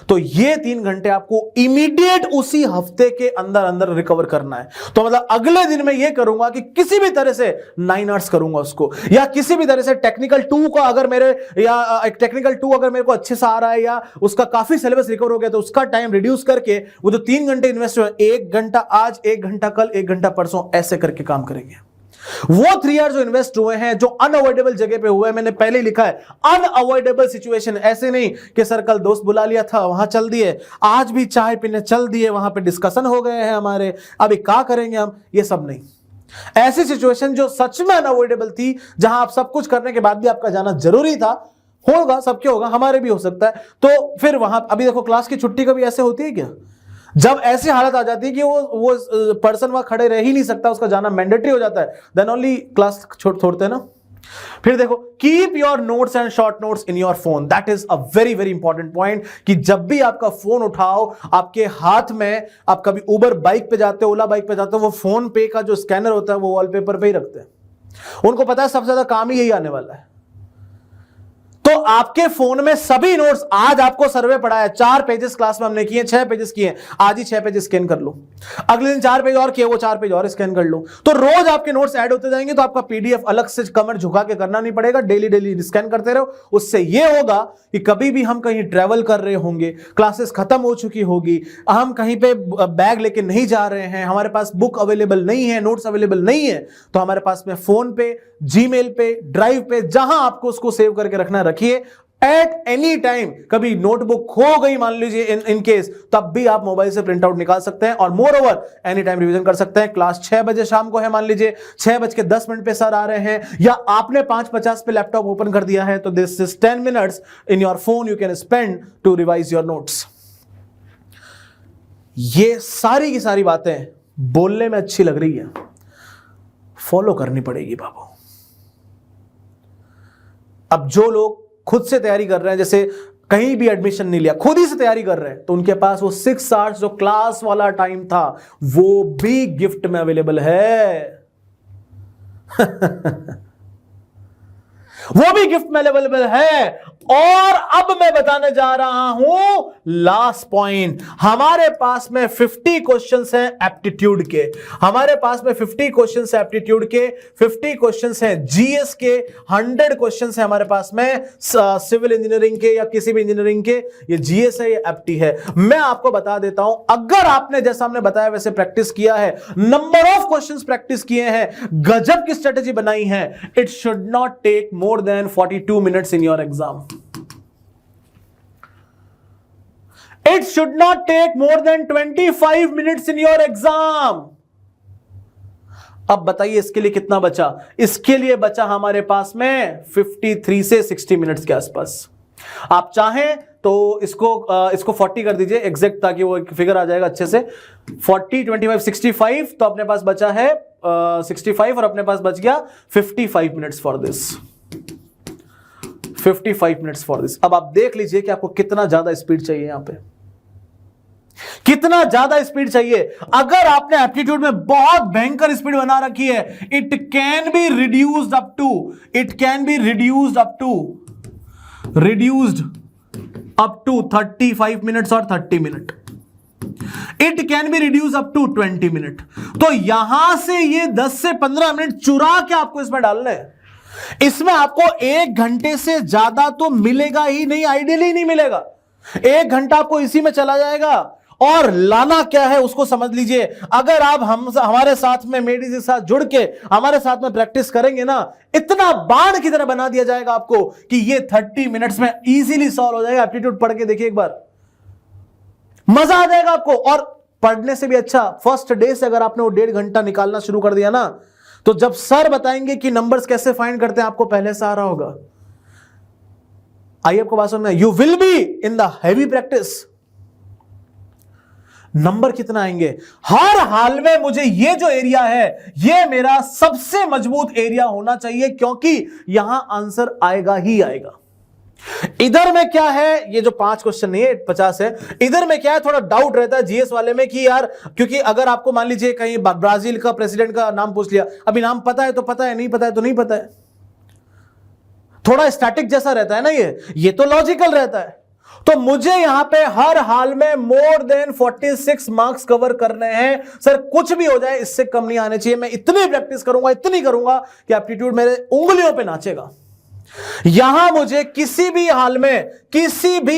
तो ये 3 घंटे आपको इमीडिएट उसी हफ्ते के अंदर अंदर रिकवर करना है। तो मतलब अगले दिन मैं ये करूंगा कि किसी भी तरह से 9 आवर्स करूंगा उसको, या किसी भी तरह से टेक्निकल 2 का अगर मेरे, या टेक्निकल 2 अगर मेरे को अच्छे से आ रहा है या उसका काफी सिलेबस रिकवर हो गया तो उसका टाइम रिड्यूस करके वो जो 3 घंटे इन्वेस्ट हुए, 1 घंटा आज, 1 घंटा कल, 1 घंटा परसों, ऐसे करके काम करेंगे। वो 3 आवर्स जो इन्वेस्ट हुए हैं, जो अनअवॉइडेबल जगह पे हुए हैं, मैंने पहले ही लिखा है अनअवॉइडेबल सिचुएशन, ऐसे नहीं कि सर कल दोस्त बुला लिया था वहां चल दिए, आज भी चाय पीने चल दिए, वहां पे डिस्कशन हो गए हैं हमारे, अभी क्या करेंगे हम, ये सब नहीं। ऐसी सिचुएशन जो सच में अनअवॉइडेबल थी, जहां आप सब कुछ करने के बाद भी आपका जाना जरूरी था, होगा, सबके होगा, हमारे भी हो सकता है, तो फिर वहां अभी देखो क्लास की छुट्टी कभी ऐसे होती है क्या? जब ऐसी हालत आ जाती है कि वो पर्सन वहां खड़े रह ही नहीं सकता, उसका जाना मैंडेटरी हो जाता है, देन ओनली क्लास छोड़ते हैं ना। फिर देखो, keep your notes and short notes in your phone, that is a very very important point, कि जब भी आपका फोन उठाओ, आपके हाथ में, आप कभी उबर बाइक पे जाते हो, ओला बाइक पे जाते हो, वो फोन पे का जो स्कैनर होता है वो वॉलपेपर पे ही रखते हैं, उनको पता है सबसे ज्यादा काम ही यही आने वाला है। तो आपके फोन में सभी नोट्स, आज आपको सर्वे पढ़ा है, 4 पेजेस क्लास में हमने किए, 6 पेजेस किए, आज ही 6 पेजेस स्कैन कर लो, अगले दिन 4 पेज और किए, वो 4 पेज और स्कैन कर लो, तो रोज आपके नोट्स ऐड होते जाएंगे, तो आपका पीडीएफ अलग से कमर झुका के करना नहीं पड़ेगा, डेली डेली स्कैन करते रहो। उससे यह होगा कि कभी भी हम कहीं ट्रैवल कर रहे होंगे, क्लासेस खत्म हो चुकी होगी, हम कहीं पे बैग लेके नहीं जा रहे हैं, हमारे पास बुक अवेलेबल नहीं है, नोट्स अवेलेबल नहीं है, तो हमारे पास में फोन पे, जीमेल पे, ड्राइव पे, जहां आपको उसको सेव करके रखना रखिए। एट एनी टाइम कभी नोटबुक खो गई मान लीजिए इन केस, तब भी आप मोबाइल से प्रिंट आउट निकाल सकते हैं, और more over any time revision कर सकते हैं। क्लास 6 बजे शाम को है, मान लीजिए 6:10 पे सर आ रहे हैं, या आपने 5:50 पे लैपटॉप ओपन कर दिया है, तो this is 10 minutes in your phone you can spend to revise your notes. ये सारी की सारी बातें बोलने में अच्छी लग रही है, फॉलो करनी पड़ेगी बाबू। अब जो लोग खुद से तैयारी कर रहे हैं, जैसे कहीं भी एडमिशन नहीं लिया, खुद ही से तैयारी कर रहे हैं, तो उनके पास वो 6 आवर्स जो क्लास वाला टाइम था वो भी गिफ्ट में अवेलेबल है। वो भी गिफ्ट में अवेलेबल है। और अब मैं बताने जा रहा हूं लास्ट पॉइंट। हमारे पास में 50 क्वेश्चंस हैं एप्टीट्यूड के, हमारे पास में 50 क्वेश्चंस हैं एप्टीट्यूड के, 50 क्वेश्चंस हैं जीएस के, 100 क्वेश्चंस हैं हमारे पास में सिविल इंजीनियरिंग के या किसी भी इंजीनियरिंग के। ये जीएस है, ये एप्टी है। मैं आपको बता देता हूं, अगर आपने जैसा हमने बताया वैसे प्रैक्टिस किया है, नंबर ऑफ क्वेश्चंस प्रैक्टिस किए हैं, गजब की स्ट्रेटेजी बनाई है, it should not take more than 42 minutes in your exam. It should not take more than 25 minutes in your exam. अब बताइए इसके लिए कितना बचा? इसके लिए बचा हमारे पास में 53 से 60 मिनट्स के आसपास। आप चाहें तो इसको 40 कर दीजिए एग्जैक्ट, ताकि वो फिगर आ जाएगा अच्छे से। 40, 25, 65, तो अपने पास बचा है 65 और अपने पास बच गया 55 minutes for this. 55 minutes for this. अब आप देख लीजिए कि आपको कितना ज्यादा स्पीड चाहिए, यहां पे कितना ज्यादा स्पीड चाहिए। अगर आपने एप्टीट्यूड में बहुत भयंकर स्पीड बना रखी है, it can be reduced up to 35 minutes और 30 minute. It can be reduce up to 20 minute. तो यहां से ये 10 से 15 मिनट चुरा के आपको इसमें डालना है। इसमें आपको 1 घंटे से ज्यादा तो मिलेगा ही नहीं, आइडियली नहीं मिलेगा। 1 घंटा आपको इसी में चला जाएगा। और लाना क्या है उसको समझ लीजिए। अगर आप हमारे साथ में मेडी के साथ जुड़ के हमारे साथ में प्रैक्टिस करेंगे ना, इतना बाण की तरह बना दिया जाएगा आपको कि ये 30 मिनट्स में इजीली सॉल्व हो जाएगा। एप्टीट्यूड पढ़ के देखिए एक बार, मजा आ जाएगा आपको। और पढ़ने से भी अच्छा, फर्स्ट डे से अगर आपने वो 1.5 घंटा निकालना शुरू कर दिया ना, तो जब सर बताएंगे कि नंबर्स कैसे फाइंड करते हैं, आपको पहले से आ रहा होगा। आइए आपको बात समझ में, you will be in the heavy practice. Number कितना आएंगे हर हाल में, मुझे ये जो एरिया है ये मेरा सबसे मजबूत एरिया होना चाहिए, क्योंकि यहां आंसर आएगा ही आएगा। इधर में क्या है, ये जो 5 क्वेश्चन नहीं है 50 है, इधर में क्या है, थोड़ा डाउट रहता है जीएस वाले में कि यार, क्योंकि अगर आपको मान लीजिए कहीं ब्राजील का प्रेसिडेंट का नाम पूछ लिया, अभी नाम पता है तो पता है, नहीं पता है तो नहीं पता है। थोड़ा स्टैटिक जैसा रहता है ना, ये तो लॉजिकल रहता है। तो मुझे यहां पे हर हाल में मोर देन 46 मार्क्स कवर करने हैं। सर कुछ भी हो जाए इससे कम नहीं आने चाहिए। मैं इतनी प्रैक्टिस करूंगा, इतनी करूंगा कि एप्टीट्यूड मेरे उंगलियों पे नाचेगा। यहां मुझे किसी भी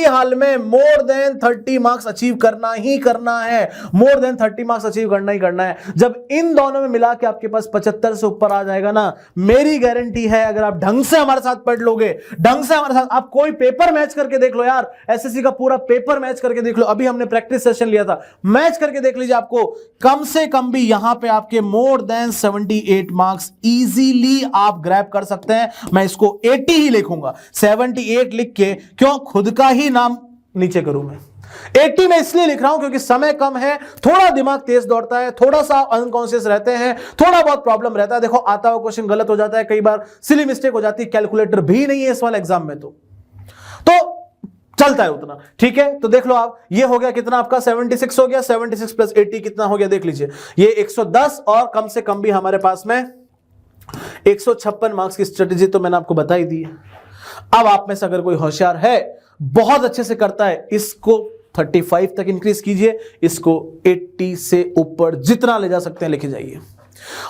हाल में मोर देन 30 मार्क्स अचीव करना ही करना है। मोर देन 30 मार्क्स अचीव करना ही करना है। जब इन दोनों में मिला के आपके पास 75 से ऊपर आ जाएगा ना, मेरी गारंटी है अगर आप ढंग से हमारे साथ पढ़ लोगे, ढंग से हमारे साथ, आप कोई पेपर मैच करके देख लो यार, एसएससी का पूरा पेपर मैच करके देख लो। अभी हमने प्रैक्टिस सेशन लिया था, मैच करके देख लीजिए, आपको कम से कम भी यहां पे आपके मोर देन 78 मार्क्स इजीली आप ग्रैब कर सकते हैं। मैं इसको 80 ही लिखूंगा, 78 लिख के क्यों खुद का ही नाम नीचे करूं मैं। 80 में इसलिए लिख रहा हूं क्योंकि समय कम है, थोड़ा दिमाग तेज दौड़ता है, थोड़ा सा अनकॉन्शियस रहते हैं, थोड़ा बहुत प्रॉब्लम रहता है। देखो आता हुआ क्वेश्चन गलत हो जाता है, कई बार सिली मिस्टेक हो जाती है, कैलकुलेटर भी नहीं है इस वाले एग्जाम में, तो चलता है उतना, ठीक है। तो देख लो आप, ये हो गया कितना आपका 76 हो गया, 76 प्लस 80 कितना हो गया देख लीजिए, ये 110 और कम से कम भी हमारे पास में 156 मार्क्स की स्ट्रेटेजी तो मैंने आपको बता ही दी है। अब आप में से अगर कोई होशियार है, बहुत अच्छे से करता है, इसको 35 तक इंक्रीज कीजिए, इसको 80 से ऊपर जितना ले जा सकते हैं लेके जाइए।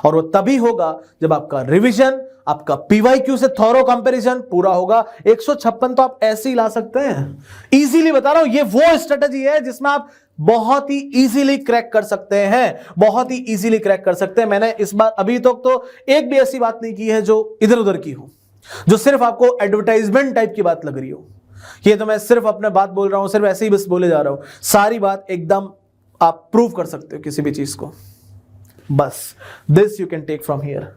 और वो तभी होगा जब आपका रिवीजन, आपका पीवाईक्यू से थॉरो कंपैरिजन पूरा होगा। 156 तो आप ऐसे ही ला सकते हैं, इजीली बता रहा हूं। ये वो स्ट्रेटेजी है जिसमें आप बहुत ही इजीली क्रैक कर सकते हैं, बहुत ही इजीली क्रैक कर सकते हैं। मैंने इस बार अभी तक तो एक भी ऐसी बात नहीं की है जो इधर उधर की हो, जो सिर्फ आपको एडवर्टाइजमेंट टाइप की बात लग रही हो। ये तो मैं सिर्फ अपने बात बोल रहा हूं, सिर्फ ऐसे ही बस बोले जा रहा हूं। सारी बात एकदम आप प्रूव कर सकते हो किसी भी चीज को। बस this you can take from here.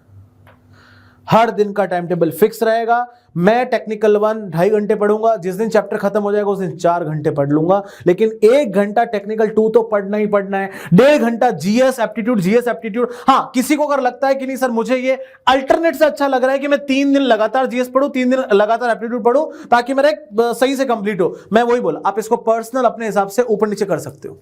हर दिन का टाइम टेबल फिक्स रहेगा। मैं टेक्निकल 1 2.5 घंटे पढ़ूंगा, जिस दिन चैप्टर खत्म हो जाएगा उस दिन 4 घंटे पढ़ लूंगा, लेकिन 1 घंटा टेक्निकल 2 तो पढ़ना ही पढ़ना है। 1.5 घंटा जीएस एप्टीट्यूड। हाँ, किसी को अगर लगता है कि नहीं सर मुझे ये अल्टरनेट से अच्छा लग रहा है कि मैं 3 दिन लगातार जीएस पढ़ूं, 3 दिन लगातार एप्टीट्यूड पढ़ूं ताकि मेरा सही से कंप्लीट हो, मैं वही बोला, आप इसको पर्सनल अपने हिसाब से ऊपर नीचे कर सकते हो।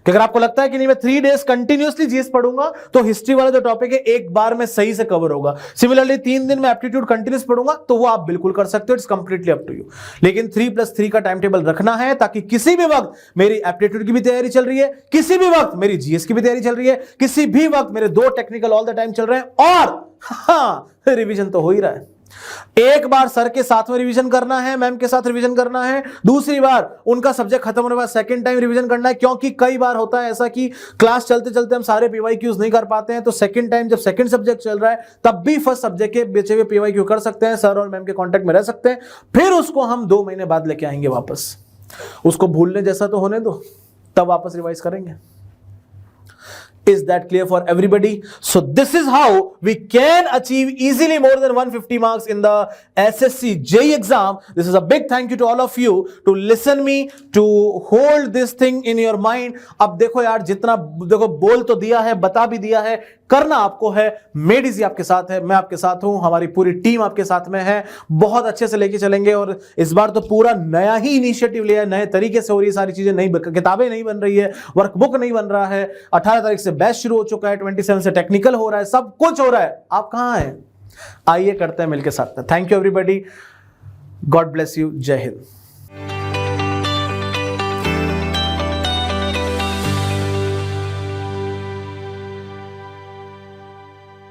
कि अगर आपको लगता है कि नहीं मैं 3 डेज कंटिन्यूअसली जीएस पढ़ूंगा तो हिस्ट्री वाला जो टॉपिक है एक बार में सही से कवर होगा। सिमिलरली 3 दिन में एप्टीट्यूड कंटिन्यूअस पढ़ूंगा तो वो आप बिल्कुल कर सकते हो, it's completely up to you. लेकिन 3+3 का टाइम टेबल रखना है ताकि किसी भी वक्त मेरी एप्टीट्यूड की भी तैयारी चल रही है, किसी भी वक्त मेरी जीएस की भी तैयारी चल रही है, किसी भी वक्त मेरे 2 टेक्निकल ऑल द टाइम चल रहे हैं, और हाँ रिवीजन तो हो ही रहा है। एक बार सर के साथ में रिवीजन करना है, मैम के साथ रिवीजन करना है, दूसरी बार उनका सब्जेक्ट खत्म होने के बाद सेकंड टाइम रिवीजन करना है, क्योंकि कई बार होता है ऐसा कि क्लास चलते चलते हम सारे पीवाईक्यूज नहीं कर पाते हैं, तो सेकंड टाइम जब सेकंड सब्जेक्ट चल रहा है तब भी फर्स्ट सब्जेक्ट के बचे हुए पीवाईक्यू कर सकते हैं, सर और मैम के कांटेक्ट में रह सकते हैं, फिर उसको हम 2 महीने बाद लेके आएंगे वापस। उसको भूलने जैसा तो होने दो, तब वापस रिवाइज करेंगे। Is that clear for everybody? So this is how we can achieve easily more than 150 marks in the SSC JEE exam. This is a big thank you to all of you to listen me, to hold this thing in your mind. अब देखो यार, जितना देखो बोल तो दिया है, बता भी दिया है, करना आपको है। मेडिजी आपके साथ है, मैं आपके साथ हूं, हमारी पूरी टीम आपके साथ में है, बहुत अच्छे से लेके चलेंगे। और इस बार तो पूरा नया ही इनिशिएटिव लिया है, नए तरीके से हो रही है सारी चीजें, नई किताबें नहीं बन रही है, वर्कबुक नहीं बन रहा है, 18 तारीख से बैच शुरू हो चुका है, 27 से टेक्निकल हो रहा है, सब कुछ हो रहा है। आप कहां हैं? आइए करते हैं मिलकर साथ में। Thank you everybody, God bless you, जय हिंद।